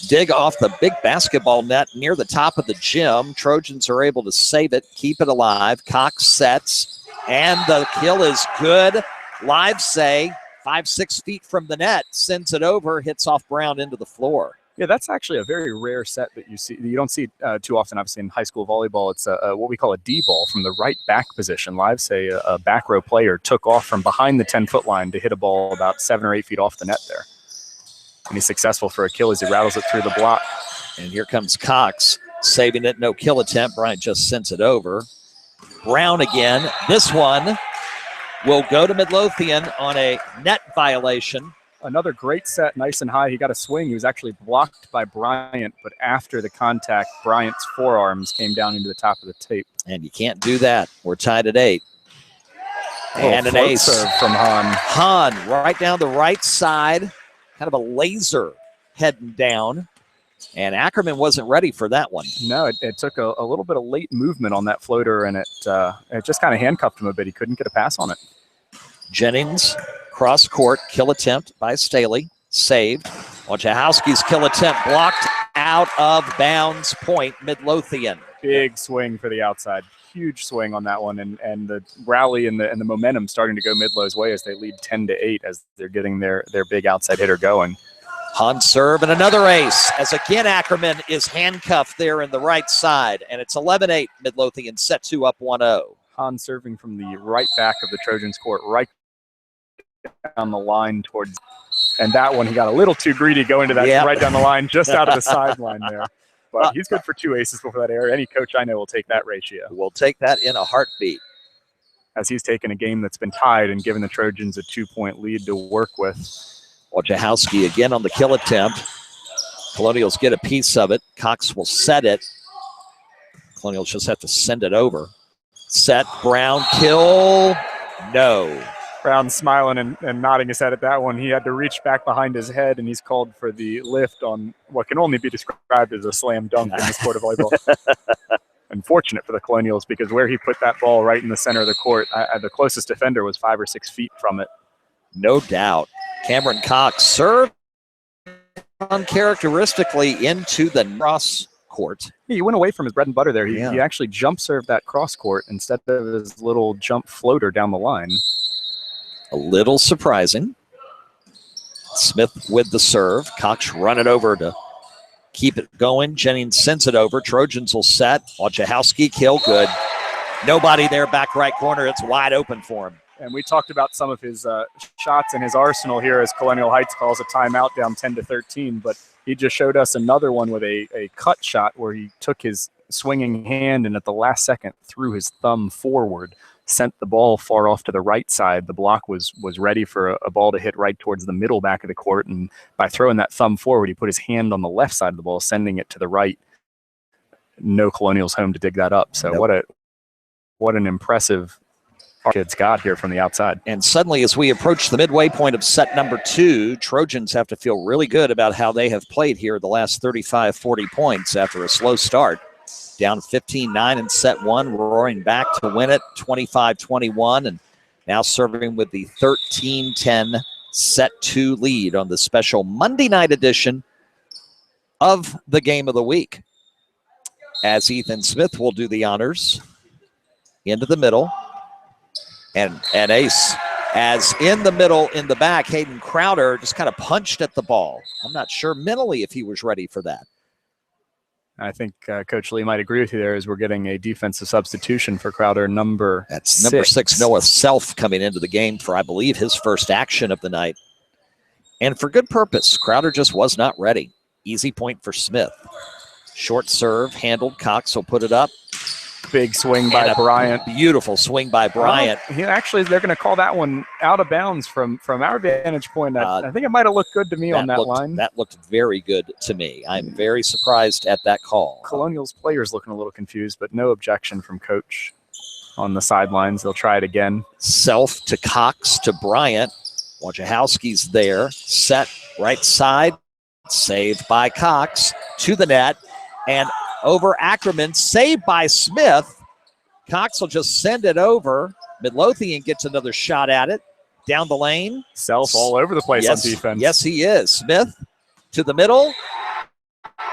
S1: Dig off the big basketball net near the top of the gym. Trojans are able to save it, keep it alive. Cox sets, and the kill is good. Livesay, 5-6 feet from the net, sends it over, hits off Brown into the floor.
S2: Yeah, that's actually a very rare set that you see. You don't see too often, obviously, in high school volleyball. It's what we call a D ball from the right back position. Livesay, a back row player, took off from behind the 10-foot line to hit a ball about 7 or 8 feet off the net there. And he's successful for a kill as he rattles it through the block.
S1: And here comes Cox, saving it, no kill attempt. Bryant just sends it over. Brown again. This one will go to Midlothian on a net violation.
S2: Another great set, nice and high. He got a swing. He was actually blocked by Bryant, but after the contact, Bryant's forearms came down into the top of the tape.
S1: And you can't do that. We're tied at 8. And an ace
S2: serve from Han.
S1: Han right down the right side, kind of a laser heading down. And Ackerman wasn't ready for that one.
S2: No, it took a little bit of late movement on that floater, and it just kind of handcuffed him a bit. He couldn't get a pass on it.
S1: Jennings, cross court, kill attempt by Staley, saved. Wojciechowski's kill attempt blocked out of bounds. Point Midlothian.
S2: Big swing for the outside. Huge swing on that one, and the rally and the momentum starting to go Midlow's way as they lead 10-8 as they're getting their big outside hitter going.
S1: Han serve and another ace as again Ackerman is handcuffed there in the right side, and it's 11-8. Midlothian set 2 up 1-0.
S2: Han serving from the right back of the Trojans court, right down the line towards, and that one he got a little too greedy going to that right down the line, just out of the sideline there. But he's good for 2 aces before that error. Any coach I know will take that ratio.
S1: We'll take that in a heartbeat.
S2: As he's taken a game that's been tied and given the Trojans a 2-point lead to work with.
S1: Wojciechowski again on the kill attempt. Colonials get a piece of it. Cox will set it. Colonials just have to send it over. Set, Brown, kill. No.
S2: Brown smiling and nodding his head at that one. He had to reach back behind his head, and he's called for the lift on what can only be described as a slam dunk in the sport of volleyball. Unfortunate for the Colonials, because where he put that ball right in the center of the court, the closest defender was 5 or 6 feet from it.
S1: No doubt. Cameron Cox served uncharacteristically into the cross court.
S2: He went away from his bread and butter there. He actually jump served that cross court instead of his little jump floater down the line.
S1: A little surprising. Smith with the serve. Cox running over to keep it going. Jennings sends it over. Trojans will set. Wojciechowski, kill, good. Nobody there, back right corner. It's wide open for him.
S2: And we talked about some of his shots in his arsenal here as Colonial Heights calls a timeout down 10-13, but he just showed us another one with a cut shot where he took his swinging hand and at the last second threw his thumb forward, sent the ball far off to the right side. The block was ready for a ball to hit right towards the middle back of the court, and by throwing that thumb forward, he put his hand on the left side of the ball, sending it to the right. No Colonials home to dig that up. So
S1: nope.
S2: what an impressive kids got here from the outside.
S1: And suddenly, as we approach the midway point of set number 2, Trojans have to feel really good about how they have played here the last 35-40 points after a slow start. Down 15-9 in set 1, roaring back to win it 25-21, and now serving with the 13-10 set 2 lead on the special Monday night edition of the Game of the Week. As Ethan Smith will do the honors into the middle. And an ace, as in the middle, in the back, Hayden Crowder just kind of punched at the ball. I'm not sure mentally if he was ready for that.
S2: I think Coach Lee might agree with you there as we're getting a defensive substitution for Crowder, number 6.
S1: Number 6, Noah Self, coming into the game for, I believe, his first action of the night. And for good purpose. Crowder just was not ready. Easy point for Smith. Short serve, handled. Cox will put it up.
S2: Big swing by Bryant.
S1: Beautiful swing by Bryant.
S2: They're going to call that one out of bounds from our vantage point. I think it might have looked good to me on that line.
S1: That looked very good to me. I'm very surprised at that call.
S2: Colonials players looking a little confused, but no objection from Coach on the sidelines. They'll try it again.
S1: Self to Cox to Bryant. Wojciechowski's there. Set right side. Saved by Cox to the net. And over Ackerman, saved by Smith. Cox will just send it over. Midlothian gets another shot at it. Down the lane.
S2: Self all over the place on defense.
S1: Yes, he is. Smith to the middle.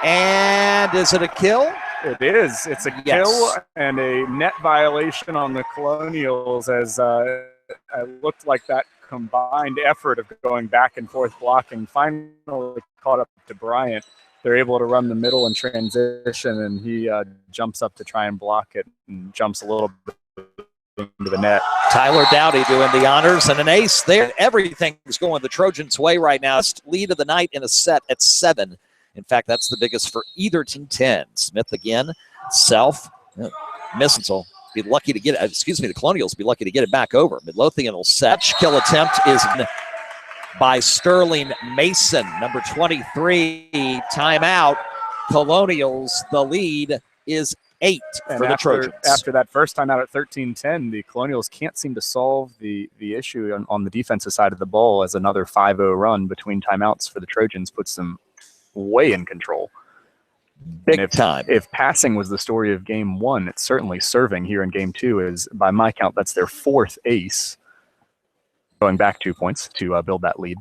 S1: And is it a kill?
S2: It is. It's a kill and a net violation on the Colonials as it looked like that combined effort of going back and forth blocking finally caught up to Bryant. They're able to run the middle and transition, and he jumps up to try and block it and jumps a little bit into the net.
S1: Tyler Dowdy doing the honors and an ace there. Everything's going the Trojans' way right now. Lead of the night in a set at 7. In fact, that's the biggest for either team. 10. Smith again. Self. Misses will be lucky to get it. The Colonials will be lucky to get it back over. Midlothian will set. Kill attempt is by Sterling Mason, number 23. Timeout. Colonials, the lead is 8 for the Trojans.
S2: After that first timeout at 13-10, the Colonials can't seem to solve the issue on the defensive side of the ball as another 5-0 run between timeouts for the Trojans puts them way in control.
S1: Big time.
S2: If passing was the story of game 1, it's certainly serving here in game 2 is, by my count, that's their 4th ace. Going back 2 points to build that lead.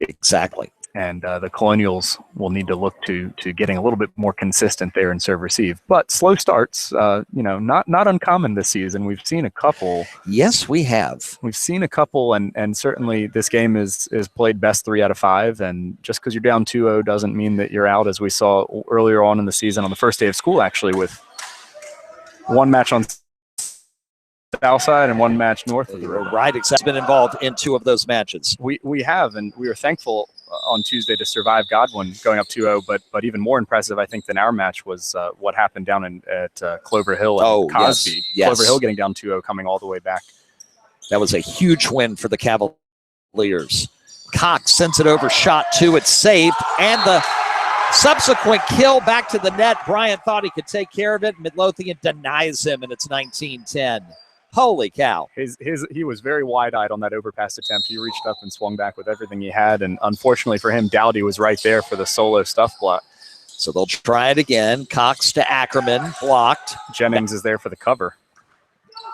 S1: Exactly.
S2: And the Colonials will need to look to getting a little bit more consistent there in serve-receive. But slow starts, not uncommon this season. We've seen a couple.
S1: Yes, we have.
S2: We've seen a couple, and certainly this game is played best 3 out of 5. And just because you're down 2-0 doesn't mean that you're out, as we saw earlier on in the season on the first day of school, actually, with one match on south side and one match north of the road.
S1: Right, exactly. Been involved in 2 of those matches.
S2: We have, and we were thankful on Tuesday to survive Godwin going up 2-0, but even more impressive, I think, than our match was what happened down at Clover Hill and Cosby.
S1: Yes.
S2: Clover Hill getting down 2-0, coming all the way back.
S1: That was a huge win for the Cavaliers. Cox sends it over, shot 2, it's saved, and the subsequent kill back to the net. Bryant thought he could take care of it. Midlothian denies him, and it's 19-10. Holy cow.
S2: He was very wide-eyed on that overpass attempt. He reached up and swung back with everything he had, and unfortunately for him, Dowdy was right there for the solo stuff block.
S1: So they'll try it again. Cox to Ackerman, blocked.
S2: Jennings is there for the cover.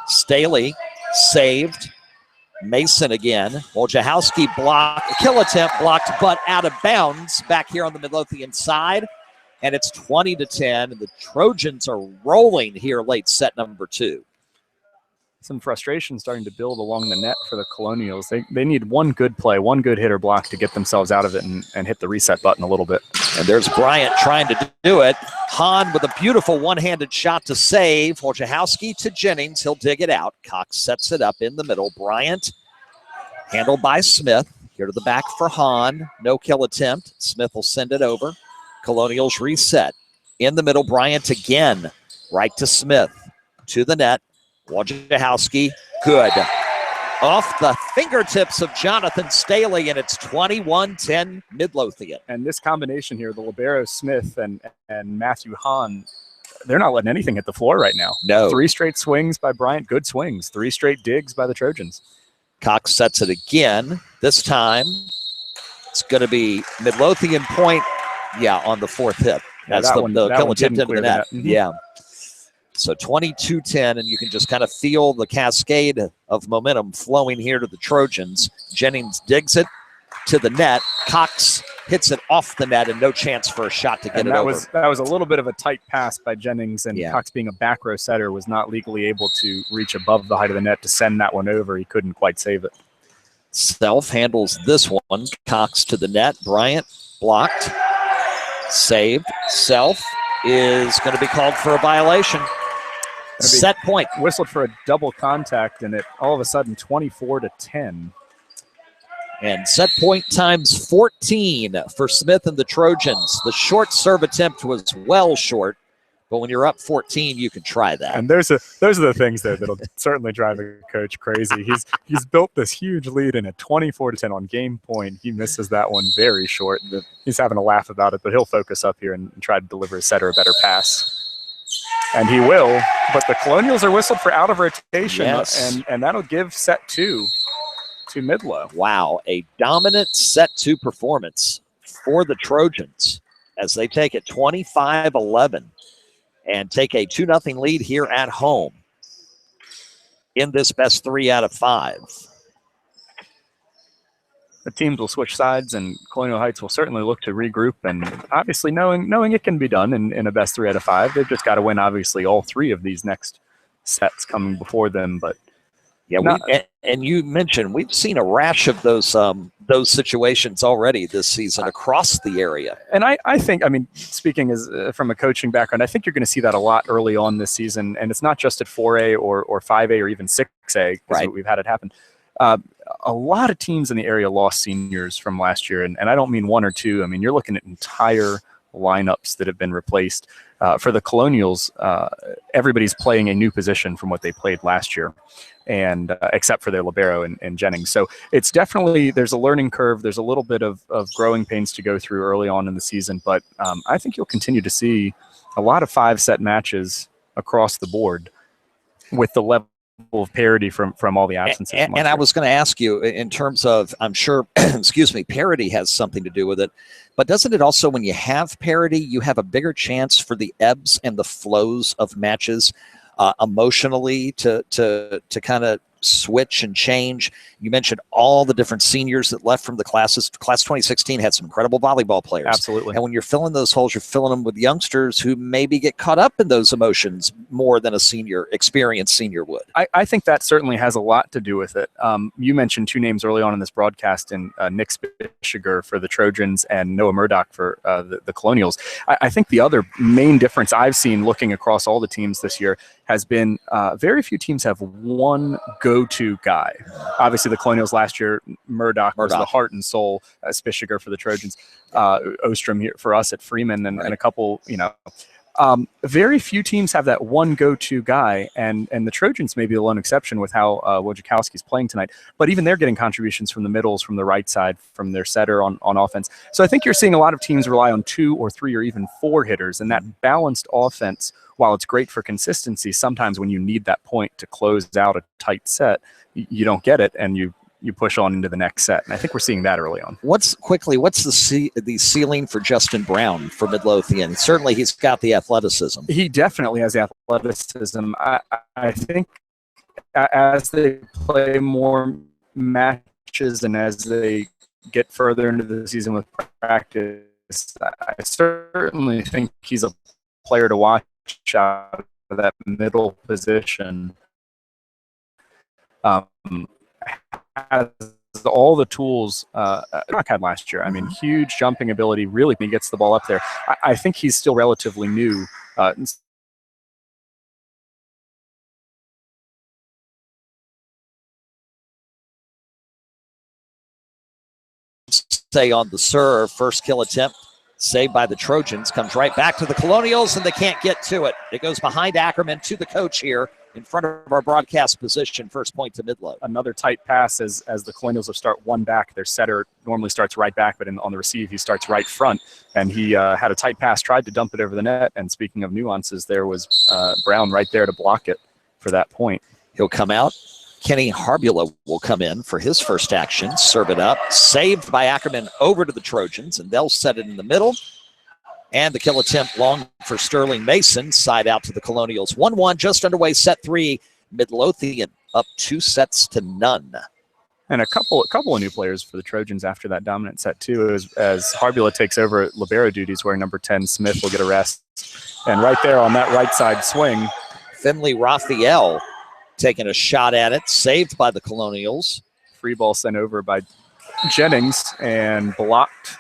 S1: Staley saved. Mason again. Wojciechowski blocked. Kill attempt blocked, but out of bounds back here on the Midlothian side. And it's 20-10. And the Trojans are rolling here late set number 2.
S2: Some frustration starting to build along the net for the Colonials. They need one good play, one good hitter block to get themselves out of it and hit the reset button a little bit.
S1: And there's Bryant trying to do it. Hahn with a beautiful one-handed shot to save. Wojciechowski to Jennings. He'll dig it out. Cox sets it up in the middle. Bryant handled by Smith. Here to the back for Hahn. No kill attempt. Smith will send it over. Colonials reset. In the middle, Bryant again. Right to Smith. To the net. Wojciechowski, good. Off the fingertips of Jonathan Staley, and it's 21-10 Midlothian.
S2: And this combination here, the libero Smith and Matthew Hahn, they're not letting anything hit the floor right now.
S1: No.
S2: 3 straight swings by Bryant, good swings. 3 straight digs by the Trojans.
S1: Cox sets it again. This time, it's going to be Midlothian point, on the 4th hit. That's the kill attempt into the net. Yeah. So 22-10, and you can just kind of feel the cascade of momentum flowing here to the Trojans. Jennings digs it to the net. Cox hits it off the net, and no chance for a shot to get it over.
S2: That was a little bit of a tight pass by Jennings, and Cox, being a back row setter, was not legally able to reach above the height of the net to send that one over. He couldn't quite save it.
S1: Self handles this one. Cox to the net. Bryant blocked. Saved. Self is going to be called for a violation. Set point.
S2: Whistled for a double contact, and it all of a sudden 24-10.
S1: And set point times 14 for Smith and the Trojans. The short serve attempt was well short, but when you're up 14, you can try that.
S2: And those are the things that'll certainly drive a coach crazy. He's built this huge lead, and at 24-10 on game point, he misses that one very short. He's having a laugh about it, but he'll focus up here and try to deliver a setter a better pass. And he will, but the Colonials are whistled for out of rotation, and that'll give set 2 to Midlow.
S1: Wow, a dominant set 2 performance for the Trojans as they take it 25-11 and take a 2-0 lead here at home in this best 3 out of 5.
S2: The teams will switch sides, and Colonial Heights will certainly look to regroup. And obviously, knowing it can be done in a best 3 out of 5, they've just got to win, obviously, all 3 of these next sets coming before them. But
S1: and you mentioned we've seen a rash of those situations already this season across the area.
S2: And I think, speaking as from a coaching background, I think you're going to see that a lot early on this season. And it's not just at 4A or 5A or even 6A, because we've had it happen. A lot of teams in the area lost seniors from last year, and I don't mean 1 or 2. You're looking at entire lineups that have been replaced. For the Colonials, everybody's playing a new position from what they played last year, and except for their libero and Jennings. So it's definitely, there's a learning curve. There's a little bit of growing pains to go through early on in the season, but I think you'll continue to see a lot of 5-set matches across the board with the level of parity from all the absences.
S1: And I was going to ask you in terms of, I'm sure, parity has something to do with it, but doesn't it also, when you have parity, you have a bigger chance for the ebbs and the flows of matches emotionally to kind of switch and change? You mentioned all the different seniors that left from the classes. Class 2016 had some incredible volleyball players.
S2: Absolutely.
S1: And when you're filling those holes, you're filling them with youngsters who maybe get caught up in those emotions more than a experienced senior would.
S2: I think that certainly has a lot to do with it. You mentioned 2 names early on in this broadcast, in Nick Spishiger for the Trojans and Noah Murdoch for the Colonials. I think the other main difference I've seen looking across all the teams this year has been very few teams have one go-to guy. Obviously, the Colonials last year, Murdoch was the heart and soul. Spishiger for the Trojans, Ostrom here for us at Freeman, and a couple, Very few teams have that one go-to guy, and the Trojans may be the lone exception with how Wojciechowski's playing tonight. But even they're getting contributions from the middles, from the right side, from their setter on offense. So I think you're seeing a lot of teams rely on 2 or 3 or even 4 hitters, and that balanced offense, while it's great for consistency, sometimes when you need that point to close out a tight set, you don't get it, and you push on into the next set. And I think we're seeing that early on.
S1: What's the ceiling for Justin Brown for Midlothian? Certainly he's got the athleticism.
S2: He definitely has the athleticism. I think as they play more matches and as they get further into the season with practice, I certainly think he's a player to watch out of that middle position. Has all the tools Rock had last year. I mean, huge jumping ability, really, when he gets the ball up there. I think he's still relatively new.
S1: Stay on the serve, first kill attempt, saved by the Trojans, comes right back to the Colonials, and they can't get to it. It goes behind Ackerman to the coach here in front of our broadcast position. First point to Midlo.
S2: Another tight pass as the Colonials will start one back. Their setter normally starts right back, but on the receive, he starts right front. And he had a tight pass, tried to dump it over the net. And speaking of nuances, there was Brown right there to block it for that point.
S1: He'll come out. Kenny Harbula will come in for his first action, serve it up, saved by Ackerman over to the Trojans, and they'll set it in the middle. And the kill attempt long for Sterling Mason, side out to the Colonials. 1-1, just underway, set 3. Midlothian up 2-0.
S2: And a couple of new players for the Trojans after that dominant set, too, as Harbula takes over libero duties, where number 10, Smith, will get a rest. And right there on that right side swing,
S1: Finley Raphael taking a shot at it, saved by the Colonials.
S2: Free ball sent over by Jennings and blocked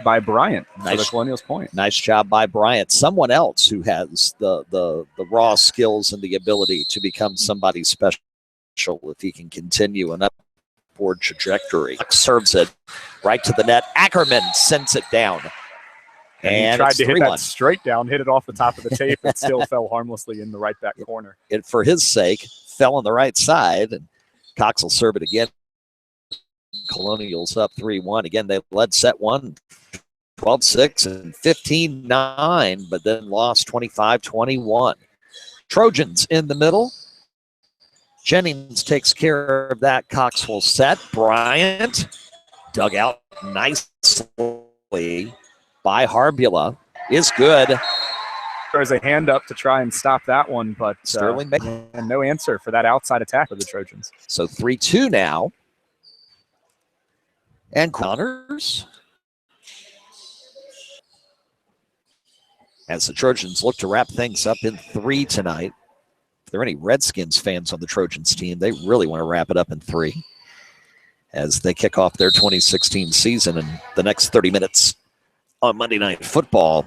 S2: by Bryant for the Colonials point.
S1: Nice job by Bryant. Someone else who has the raw skills and the ability to become somebody special if he can continue an upward trajectory. Serves it right to the net. Ackerman sends it down.
S2: And he tried to hit that straight down, hit it off the top of the tape, and still fell harmlessly in the right back corner.
S1: It, for his sake, fell on the right side, and Cox will serve it again. Colonials up 3-1. Again, they led set 1, 12-6 and 15-9, but then lost 25-21. Trojans in the middle. Jennings takes care of that. Cox will set. Bryant dug out nicely by Harbula is good.
S2: There's a hand up to try and stop that one, but
S1: Sterling
S2: and no answer for that outside attack of the Trojans.
S1: So 3-2 now. And Connors, as the Trojans look to wrap things up in 3 tonight. If there are any Redskins fans on the Trojans team, they really want to wrap it up in 3 as they kick off their 2016 season in the next 30 minutes on Monday Night Football.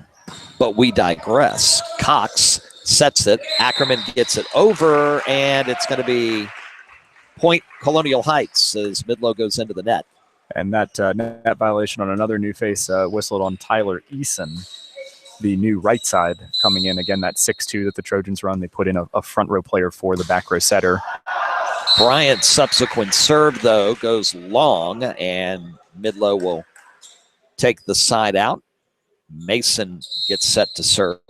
S1: But we digress. Cox sets it. Ackerman gets it over, and it's going to be point Colonial Heights as Midlo goes into the net.
S2: And that net violation on another new face whistled on Tyler Eason, the new right side coming in. Again, that 6-2 that the Trojans run. They put in a front row player for the back row setter.
S1: Bryant's subsequent serve, though, goes long, and Midlo will take the side out. Mason gets set to serve.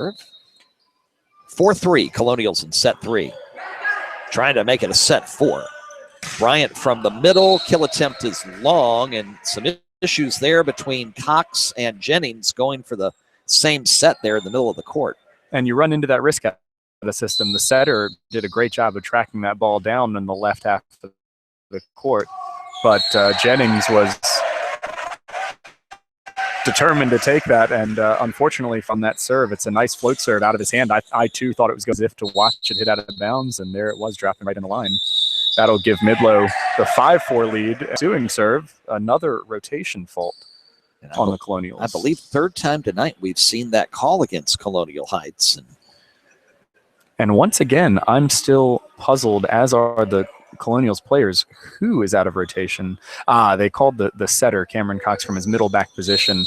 S1: 4-3, Colonials in set 3. Trying to make it a set 4. Bryant from the middle. Kill attempt is long, and some issues there between Cox and Jennings going for the same set there in the middle of the court.
S2: And you run into that risk out of the system. The setter did a great job of tracking that ball down in the left half of the court, but Jennings was determined to take that, and unfortunately from that serve, it's a nice float serve out of his hand. I too thought it was as if to watch it hit out of bounds, and there it was dropping right in the line. That'll give Midlo the 5-4 lead. Ensuing serve, another rotation fault on the Colonials.
S1: I believe third time tonight we've seen that call against Colonial Heights.
S2: And once again, I'm still puzzled, as are the Colonials players, who is out of rotation. They called the setter, Cameron Cox, from his middle back position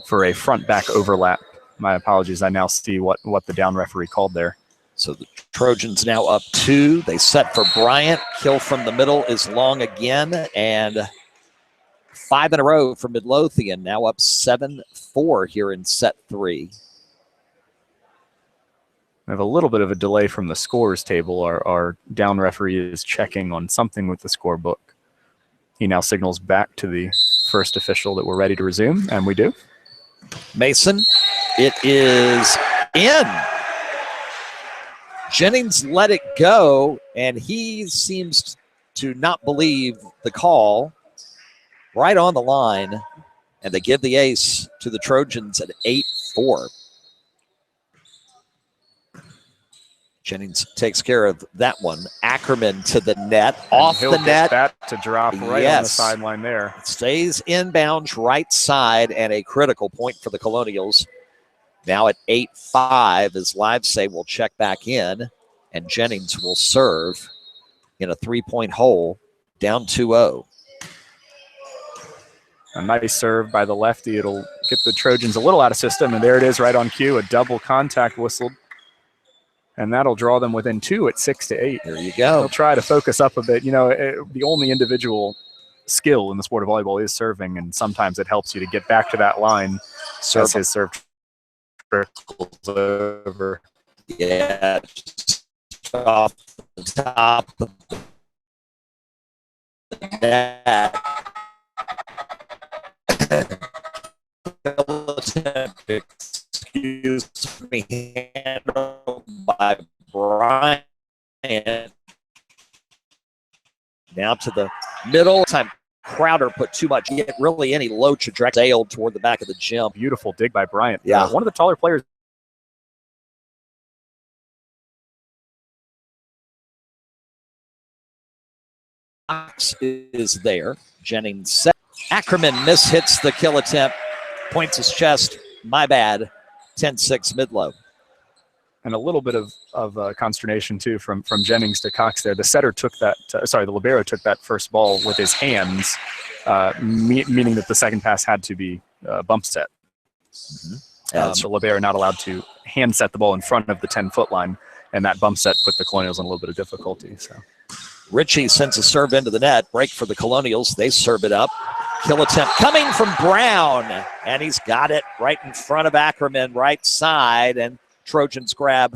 S2: for a front back overlap. My apologies. I now see what the down referee called there.
S1: So the Trojans now up 2. They set for Bryant. Kill from the middle is long again. And 5 in a row for Midlothian. Now up 7-4 here in set 3.
S2: I have a little bit of a delay from the scores table. Our down referee is checking on something with the scorebook. He now signals back to the first official that we're ready to resume, and we do.
S1: Mason, it is in. Jennings let it go, and he seems to not believe the call. Right on the line, and they give the ace to the Trojans at 8-4. Jennings takes care of that one. Ackerman to the net, off the net.
S2: That to drop right on the sideline there.
S1: It stays inbounds right side, and a critical point for the Colonials. Now at 8-5 as Livesay will check back in, and Jennings will serve in a 3-point hole, down 2-0.
S2: A nice serve by the lefty. It'll get the Trojans a little out of system, and there it is right on cue, a double contact whistled. And that'll draw them within 2 at 6-8.
S1: There you go.
S2: They'll try to focus up a bit. You know, the only individual skill in the sport of volleyball is serving, and sometimes it helps you to get back to that line as his serve trickles over.
S1: Yeah, just off the top of the net. Excuse me, handled by Bryant. Now to the middle. Time Crowder put too much, get really any low trajectory sailed toward the back of the gym.
S2: Beautiful dig by Bryant.
S1: Yeah.
S2: One of the taller players.
S1: Is there. Jennings set. Ackerman mishits the kill attempt. Points his chest. My bad. 10-6 Midlow.
S2: And a little bit of consternation, too, from Jennings to Cox there. The setter took that, the libero took that first ball with his hands, meaning that the second pass had to be bump set.
S1: Mm-hmm.
S2: So libero not allowed to hand set the ball in front of the 10-foot line, and that bump set put the Colonials in a little bit of difficulty. So
S1: Ritchie sends a serve into the net. Break for the Colonials. They serve it up. Kill attempt coming from Brown, and he's got it right in front of Ackerman, right side, and Trojans grab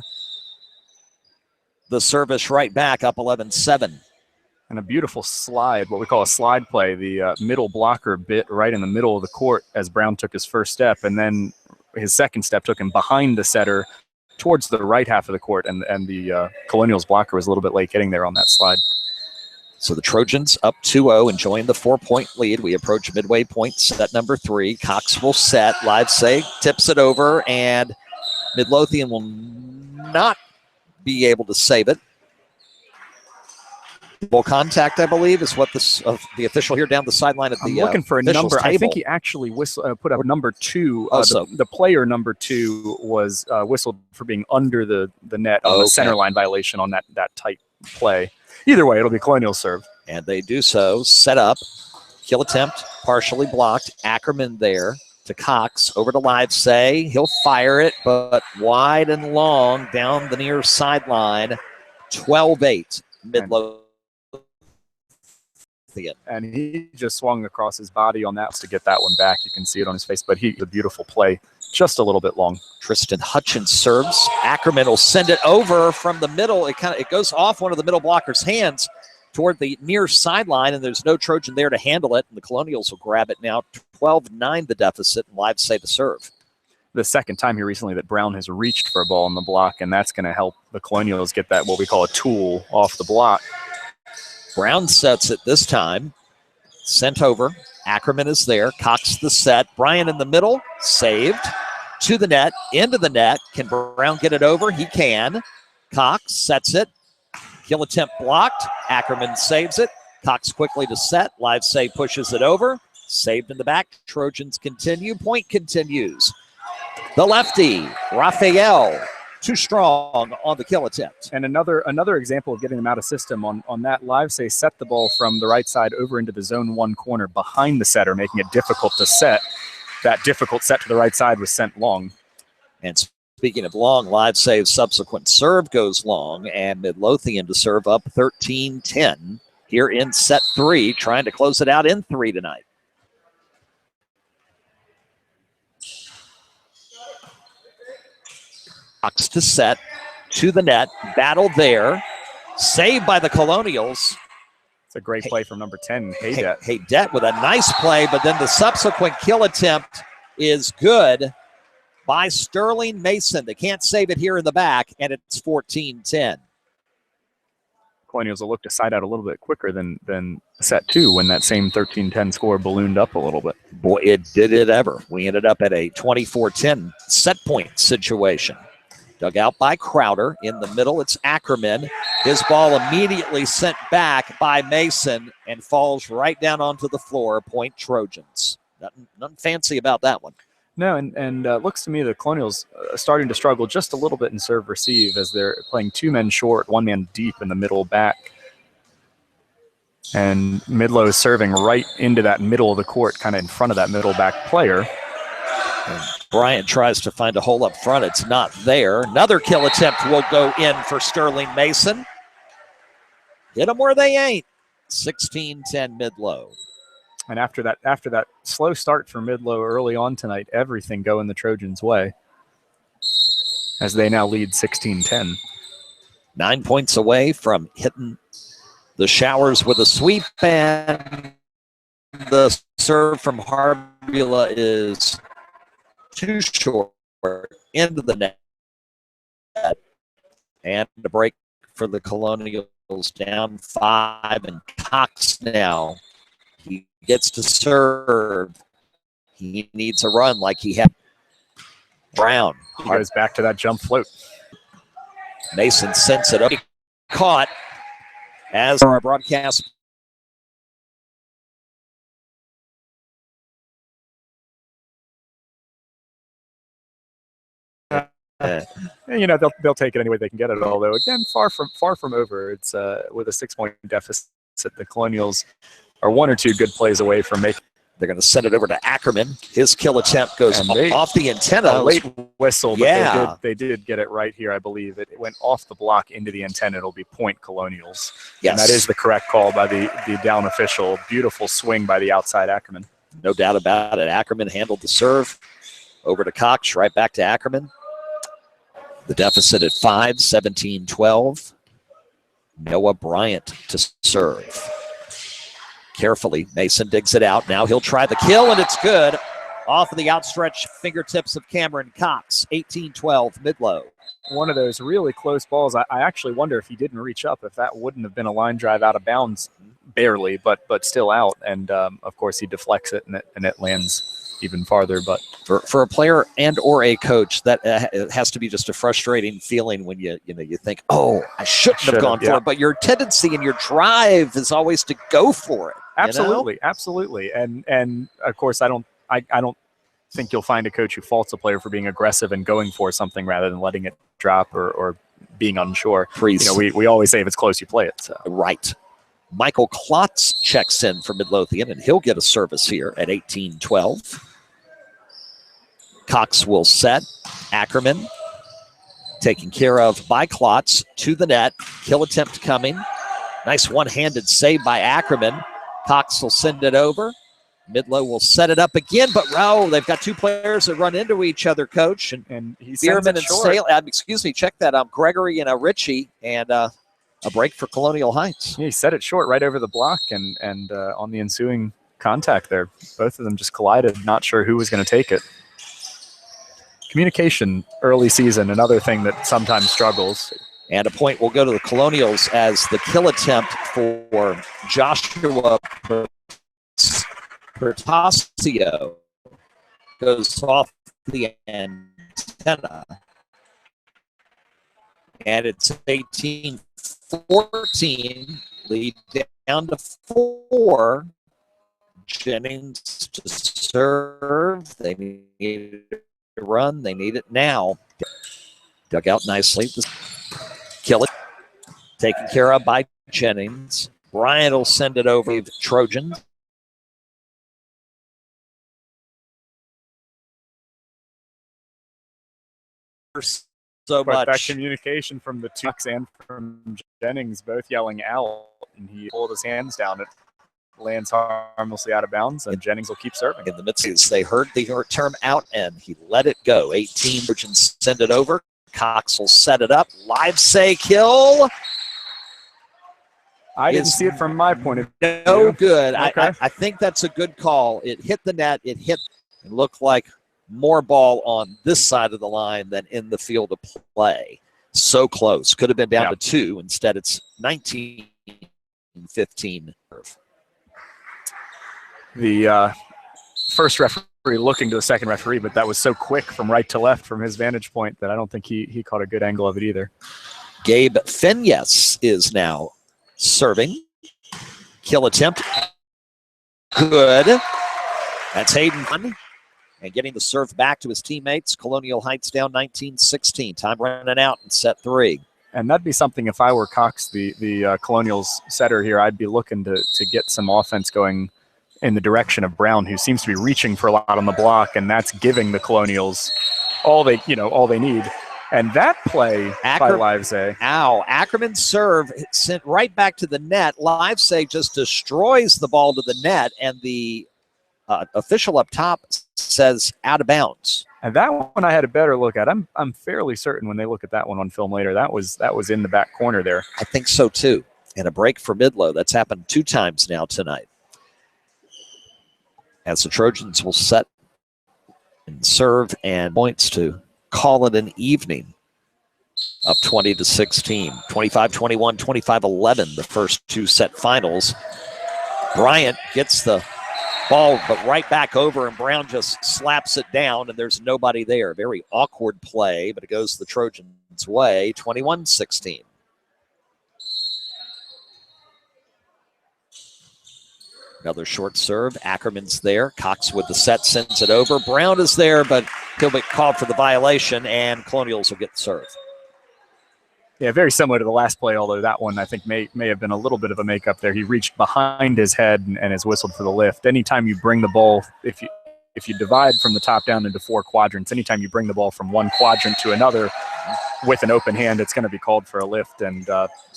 S1: the service right back, up 11-7.
S2: And a beautiful slide, what we call a slide play. The middle blocker bit right in the middle of the court as Brown took his first step, and then his second step took him behind the setter towards the right half of the court, and the Colonials blocker was a little bit late getting there on that slide.
S1: So the Trojans up 2-0, enjoying the 4-point lead. We approach midway point, set number 3. Cox will set. Livesay tips it over, and Midlothian will not be able to save it. Full contact, I believe, is what the official here down the sideline at the
S2: I'm looking for a number.
S1: Table.
S2: I think he actually put up number 2. The player number 2 was whistled for being under the net on the center line violation on that tight play. Either way, it'll be Colonial serve.
S1: And they do so. Set up. Kill attempt. Partially blocked. Ackerman there to Cox. Over to Livesay. He'll fire it, but wide and long down the near sideline. 12-8. Midlothian.
S2: And he just swung across his body on that to get that one back. You can see it on his face, but a beautiful play. Just a little bit long.
S1: Tristan Hutchins serves. Ackerman will send it over from the middle. It goes off one of the middle blocker's hands toward the near sideline, and there's no Trojan there to handle it. And the Colonials will grab it now. 12-9 the deficit, and Livesay the serve.
S2: The second time here recently that Brown has reached for a ball in the block, and that's going to help the Colonials get that, what we call a tool, off the block.
S1: Brown sets it this time. Sent over. Ackerman is there. Cox the set. Bryant in the middle. Saved. To the net. Into the net. Can Brown get it over? He can. Cox sets it. Kill attempt blocked. Ackerman saves it. Cox quickly to set. Livesay pushes it over. Saved in the back. Trojans continue. Point continues. The lefty, Raphael, too strong on the kill attempt.
S2: And another example of getting them out of system on that. Livesay set the ball from the right side over into the zone 1 corner behind the setter, making it difficult to set. That difficult set to the right side was sent long.
S1: And speaking of long, live save, subsequent serve goes long, and Midlothian to serve up 13-10 here in set 3, trying to close it out in 3 tonight. Cox to set, to the net, battle there, saved by the Colonials.
S2: It's a great play from number 10, Haydet.
S1: Haydet with a nice play, but then the subsequent kill attempt is good by Sterling Mason. They can't save it here in the back, and it's 14-10.
S2: Colonials will look to side out a little bit quicker than set 2 when that same 13-10 score ballooned up a little bit.
S1: Boy, it did it ever. We ended up at a 24-10 set point situation. Dug out by Crowder. In the middle, it's Ackerman. His ball immediately sent back by Mason and falls right down onto the floor. Point Trojans. Nothing fancy about that one.
S2: No, and looks to me the Colonials starting to struggle just a little bit in serve receive as they're playing 2 men short, 1 man deep in the middle back. And Midlow is serving right into that middle of the court, kind of in front of that middle back player.
S1: And Bryant tries to find a hole up front. It's not there. Another kill attempt will go in for Sterling Mason. Hit them where they ain't. 16-10 Midlow.
S2: And after that slow start for Midlow early on tonight, everything going the Trojans' way as they now lead 16-10.
S1: 9 points away from hitting the showers with a sweep, and the serve from Harbula is too short into the net. And the break for the Colonials, down 5, and Cox now. He gets to serve. He needs a run like he had. Brown.
S2: He goes back to that jump float.
S1: Mason sends it up. Caught as our broadcast.
S2: You know, they'll take it any way they can get it. Although again, far from over. It's with a 6-point deficit. The Colonials are 1 or 2 good plays away from making.
S1: They're going to send it over to Ackerman. His kill attempt goes off the antenna.
S2: A late whistle, but
S1: yeah.
S2: they did get it right here, I believe. It went off the block into the antenna. It'll be point Colonials.
S1: Yes.
S2: And that is the correct call by the down official. Beautiful swing by the outside Ackerman.
S1: No doubt about it. Ackerman handled the serve. Over to Cox, right back to Ackerman. The deficit at 5, 17-12. Noah Bryant to serve. Carefully, Mason digs it out. Now he'll try the kill, and it's good. Off of the outstretched fingertips of Cameron Cox. 18-12, Midlow.
S2: One of those really close balls. I actually wonder if he didn't reach up, if that wouldn't have been a line drive out of bounds, barely, but still out. And of course, he deflects it, and it lands even farther. But
S1: for a player and or a coach, that has to be just a frustrating feeling when you think, oh, I shouldn't have gone for it. But your tendency and your drive is always to go for it.
S2: Absolutely, absolutely. And of course, I don't think you'll find a coach who faults a player for being aggressive and going for something rather than letting it drop or being unsure. You know, we always say if it's close, you play it. So.
S1: Right. Michael Klotz checks in for Midlothian, and he'll get a service here at 18-12. Cox will set. Ackerman taken care of by Klotz to the net. Kill attempt coming. Nice one-handed save by Ackerman. Cox will send it over. Midlow will set it up again, but they've got 2 players that run into each other, Coach. And
S2: he sends it short.
S1: Check that. Gregory and Ritchie, and a break for Colonial Heights.
S2: Yeah, he set it short right over the block, and on the ensuing contact there, both of them just collided. Not sure who was going to take it. Communication early season, another thing that sometimes struggles.
S1: And a point will go to the Colonials as the kill attempt for Joshua Pertasio goes off the antenna. And it's 18-14, lead down to 4. Jennings to serve. They need to run. They need it now. Dug out nicely. Kill it. Taken care of by Jennings. Bryant will send it over to Trojans. so
S2: but
S1: much.
S2: that communication from the Tucks and from Jennings both yelling out, and he pulled his hands down. It lands harmlessly out of bounds, and Jennings will keep serving.
S1: In the midst, they heard the term out, and he let it go. 18 Trojans send it over. Cox will set it up. Live say kill.
S2: I didn't see it from my point of view.
S1: No good.
S2: Okay.
S1: I think that's a good call. It hit the net. It looked like more ball on this side of the line than in the field of play. So close. Could have been down to 2. Instead, it's 19-15.
S2: The first referee looking to the second referee, but that was so quick from right to left from his vantage point that I don't think he caught a good angle of it either.
S1: Gabe Fenyes is now serving. Kill attempt. Good. That's Hayden. And getting the serve back to his teammates. Colonial Heights down 19-16. Time running out in set 3.
S2: And that'd be something if I were Cox, the Colonials setter here, I'd be looking to get some offense going in the direction of Brown, who seems to be reaching for a lot on the block, and that's giving the Colonials all they need. And that play by Livesay.
S1: Ackerman's serve sent right back to the net. Livesay just destroys the ball to the net, and the official up top says out of bounds.
S2: And that one I had a better look at. I'm fairly certain when they look at that one on film later, that was in the back corner there.
S1: I think so too. And a break for Midlow. That's happened 2 times now tonight. As the Trojans will set and serve and points to call it an evening. Up 20-16, 25-21, 25-11, the first 2 set finals. Bryant gets the ball, but right back over, and Brown just slaps it down, and there's nobody there. Very awkward play, but it goes the Trojans' way, 21-16. Another short serve. Ackerman's there. Cox with the set sends it over. Brown is there, but he'll be called for the violation, and Colonials will get the serve.
S2: Yeah, very similar to the last play, although that one I think may have been a little bit of a makeup there. He reached behind his head and has whistled for the lift. Anytime you bring the ball, if you divide from the top down into 4 quadrants, anytime you bring the ball from one quadrant to another with an open hand, it's going to be called for a lift, and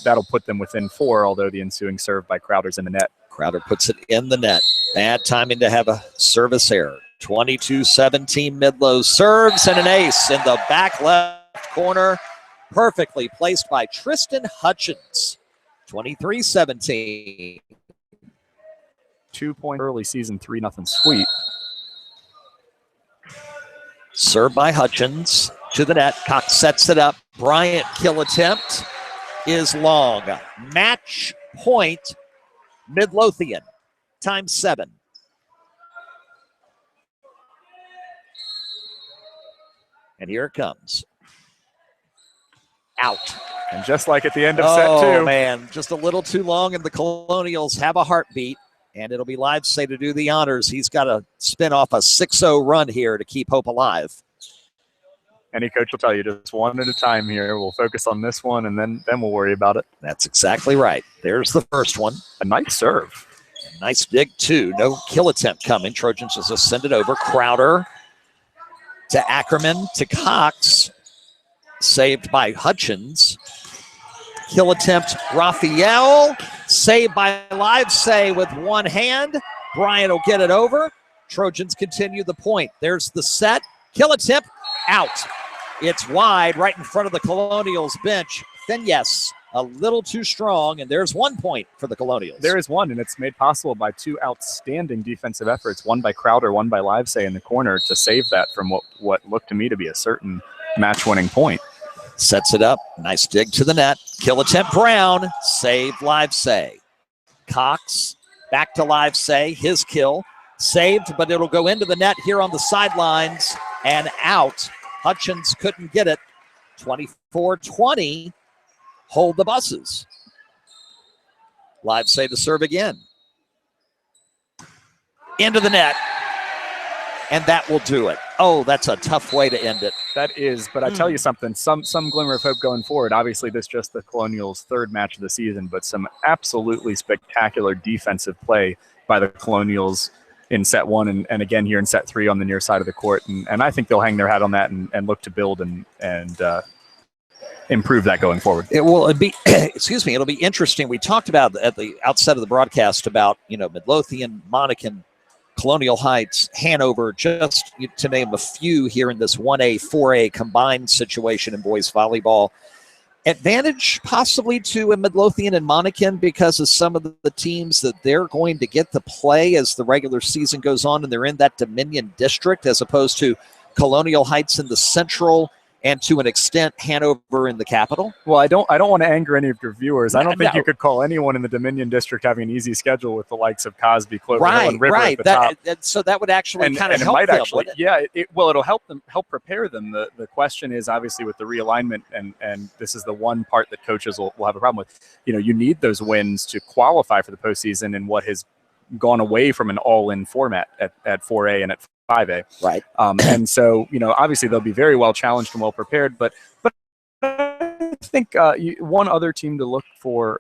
S2: that'll put them within 4, although the ensuing serve by Crowder's in the net.
S1: Crowder puts it in the net. Bad timing to have a service error. 22-17 Midlow serves, and an ace in the back left corner. Perfectly placed by Tristan Hutchins. 23-17.
S2: 2-point early season 3-0 sweep.
S1: Served by Hutchins to the net. Cox sets it up. Bryant kill attempt is long. Match point Midlothian. Time 7. And here it comes. Out.
S2: And just like at the end of set 2.
S1: Oh, man, just a little too long, and the Colonials have a heartbeat, and it'll be Livesay to do the honors. He's got to spin off a 6-0 run here to keep hope alive.
S2: Any coach will tell you, just one at a time here. We'll focus on this one, and then we'll worry about it.
S1: That's exactly right. There's the first one.
S2: A nice serve.
S1: Nice dig, too. No kill attempt coming. Trojans just send it over. Crowder to Ackerman to Cox. Saved by Hutchins. Kill attempt, Raphael. Saved by Livesay with one hand. Bryant will get it over. Trojans continue the point. There's the set. Kill attempt, out. It's wide right in front of the Colonials bench. Fenyes a little too strong, and there's 1 point for the Colonials.
S2: There is one, and it's made possible by 2 outstanding defensive efforts, one by Crowder, one by Livesay in the corner to save that from what looked to me to be a certain match-winning point.
S1: Sets it up. Nice dig to the net. Kill attempt, Brown. Saved Livesay. Cox back to Livesay. His kill. Saved, but it'll go into the net here on the sidelines and out. Hutchins couldn't get it. 24-20. Hold the buses. Livesay to serve again. Into the net. And that will do it. Oh, that's a tough way to end it.
S2: That is, but I tell you something, some glimmer of hope going forward. Obviously, this is just the Colonials' 3rd match of the season, but some absolutely spectacular defensive play by the Colonials in set 1 and again here in set 3 on the near side of the court. And I think they'll hang their hat on that and look to build and improve that going forward.
S1: It'll be it'll be interesting. We talked about at the outset of the broadcast about, Midlothian, Monacan, Colonial Heights, Hanover, just to name a few here in this 1A, 4A combined situation in boys volleyball. Advantage possibly to a Midlothian and Monacan because of some of the teams that they're going to get to play as the regular season goes on, and they're in that Dominion district, as opposed to Colonial Heights in the central, and to an extent Hanover in the capital.
S2: Well, I don't want to anger any of your viewers. I don't think you could call anyone in the Dominion district having an easy schedule with the likes of Cosby, Clover Hill, and River at the top.
S1: So that would actually kind of help
S2: might
S1: them.
S2: Actually, it'll help prepare them. The question is obviously with the realignment, and this is the one part that coaches will have a problem with. You need those wins to qualify for the postseason in what has gone away from an all-in format at 4A and at 5A.
S1: Right.
S2: And so, obviously they'll be very well challenged and well prepared, but I think one other team to look for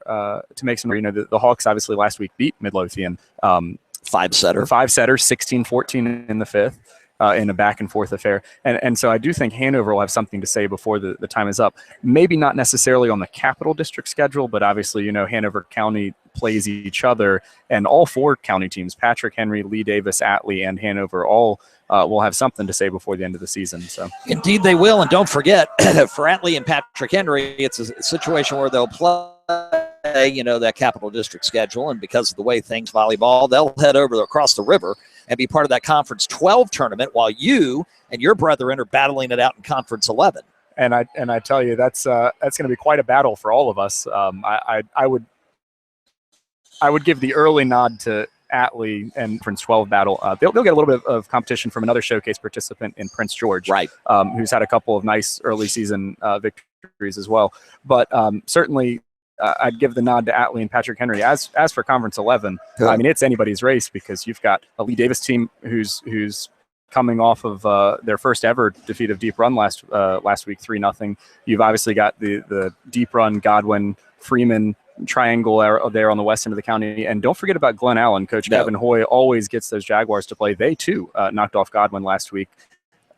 S2: to make some, the Hawks obviously last week beat Midlothian.
S1: 5-setter,
S2: 16-14 in the 5th. In a back and forth affair. And so I do think Hanover will have something to say before the time is up. Maybe not necessarily on the Capital District schedule, but obviously, Hanover County plays each other, and all 4 county teams, Patrick Henry, Lee Davis, Atlee, and Hanover, all will have something to say before the end of the season. So
S1: indeed they will. And don't forget, for Atlee and Patrick Henry, it's a situation where they'll play that Capital District schedule, and because of the way things volleyball, they'll head over across the river and be part of that Conference 12 tournament, while you and your brethren are battling it out in Conference 11.
S2: And I tell you, that's going to be quite a battle for all of us. I would give the early nod to Atlee and Conference 12 battle. They'll get a little bit of competition from another showcase participant in Prince George,
S1: right?
S2: Who's had a couple of nice early season victories as well. But certainly, I'd give the nod to Atlee and Patrick Henry. As for Conference 11,
S1: Good.
S2: I mean, it's anybody's race because you've got a Lee Davis team who's coming off of their first ever defeat of Deep Run last week, 3-0. You've obviously got the Deep Run, Godwin, Freeman triangle there on the west end of the county. And don't forget about Glen Allen. Coach Kevin Hoy always gets those Jaguars to play. They, too, knocked off Godwin last week.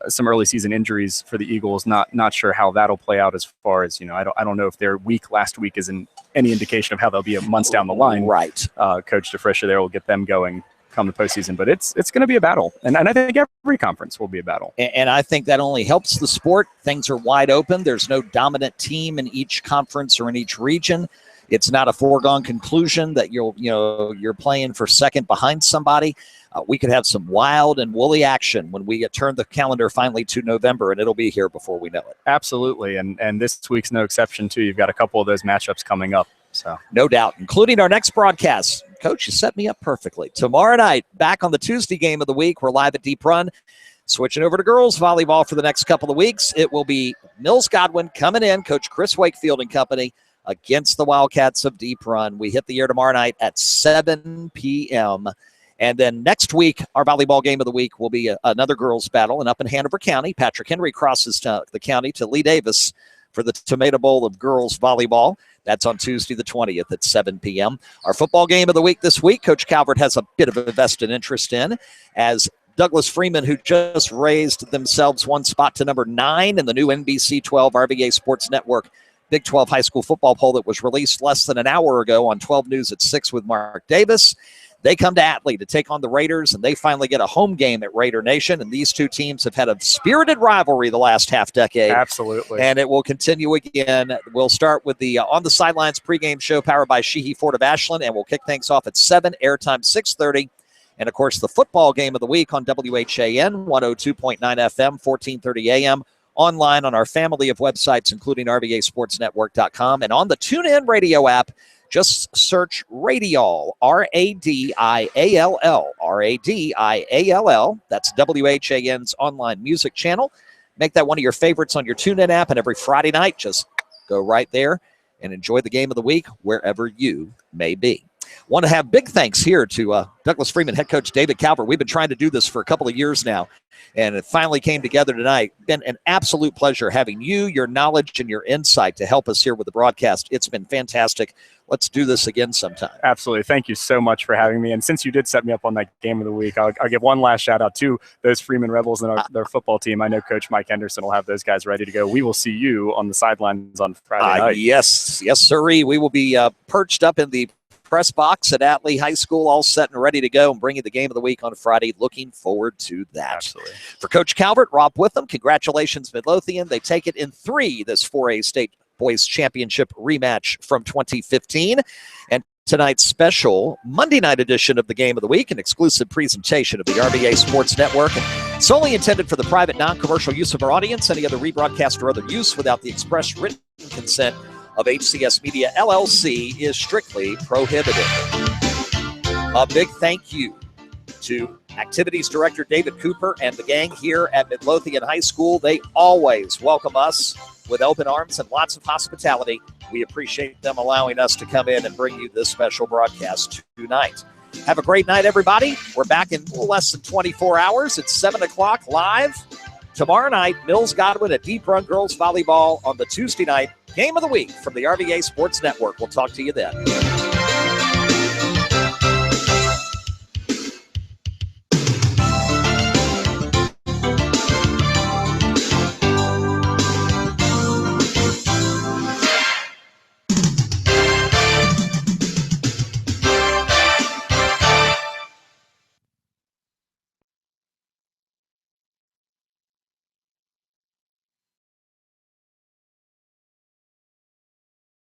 S2: Some early season injuries for the Eagles. Not sure how that'll play out as far as, I don't know if their week last week is any indication of how they'll be months down the line.
S1: Right.
S2: Coach DeFriscia there will get them going come the postseason, but it's going to be a battle. And I think every conference will be a battle.
S1: And I think that only helps the sport. Things are wide open. There's no dominant team in each conference or in each region. It's not a foregone conclusion that you're playing for second behind somebody. We could have some wild and woolly action when we turn the calendar finally to November, and it'll be here before we know it.
S2: Absolutely, and this week's no exception too. You've got a couple of those matchups coming up, so
S1: no doubt, including our next broadcast. Coach, you set me up perfectly. Tomorrow night, back on the Tuesday game of the week, we're live at Deep Run. Switching over to girls volleyball for the next couple of weeks, it will be Mills Godwin coming in, Coach Chris Wakefield and company, against the Wildcats of Deep Run. We hit the air tomorrow night at 7 p.m., and then next week, our volleyball game of the week will be another girls' battle. And up in Hanover County, Patrick Henry crosses the county to Lee Davis for the Tomato Bowl of girls volleyball. That's on Tuesday the 20th at 7 p.m. Our football game of the week this week, Coach Calvert has a bit of a vested interest in, as Douglas Freeman, who just raised themselves one spot to number 9 in the new NBC 12 RVA Sports Network Big 12 high school football poll that was released less than an hour ago on 12 News at 6 with Mark Davis. They come to Atlee to take on the Raiders, and they finally get a home game at Raider Nation. And these two teams have had a spirited rivalry the last half decade.
S2: Absolutely.
S1: And it will continue again. We'll start with the On the Sidelines pregame show powered by Sheehy Ford of Ashland, and we'll kick things off at 7, airtime 6:30. And, of course, the football game of the week on WHAN, 102.9 FM, 1430 AM, online on our family of websites, including RVASportsNetwork.com, and on the TuneIn radio app. Just search Radiall, R-A-D-I-A-L-L, R-A-D-I-A-L-L. That's WHAN's online music channel. Make that one of your favorites on your TuneIn app, and every Friday night, just go right there and enjoy the game of the week wherever you may be. Want to have big thanks here to Douglas Freeman head coach David Calvert. We've been trying to do this for a couple of years now, and it finally came together tonight. Been an absolute pleasure having you, your knowledge, and your insight to help us here with the broadcast. It's been fantastic. Let's do this again sometime.
S2: Absolutely. Thank you so much for having me. And since you did set me up on that game of the week, I'll give one last shout out to those Freeman Rebels and their football team. I know Coach Mike Henderson will have those guys ready to go. We will see you on the sidelines on Friday night.
S1: Yes, sirree. We will be perched up in the press box at Atlee High School, all set and ready to go, and bringing the game of the week on Friday. Looking forward to that.
S2: Absolutely.
S1: For Coach Calvert, Rob Witham, congratulations, Midlothian. They take it in 3 this 4A State Boys Championship rematch from 2015. And tonight's special Monday night edition of the Game of the Week, an exclusive presentation of the RVA Sports Network, and solely intended for the private, non-commercial use of our audience. Any other rebroadcast or other use without the express written consent of HCS Media LLC is strictly prohibited. A big thank you to Activities Director David Cooper and the gang here at Midlothian High School. They always welcome us with open arms and lots of hospitality. We appreciate them allowing us to come in and bring you this special broadcast tonight. Have a great night, everybody. We're back in a little less than 24 hours. It's 7 o'clock live. Tomorrow night, Mills Godwin at Deep Run Girls Volleyball on the Tuesday night Game of the Week from the RVA Sports Network. We'll talk to you then.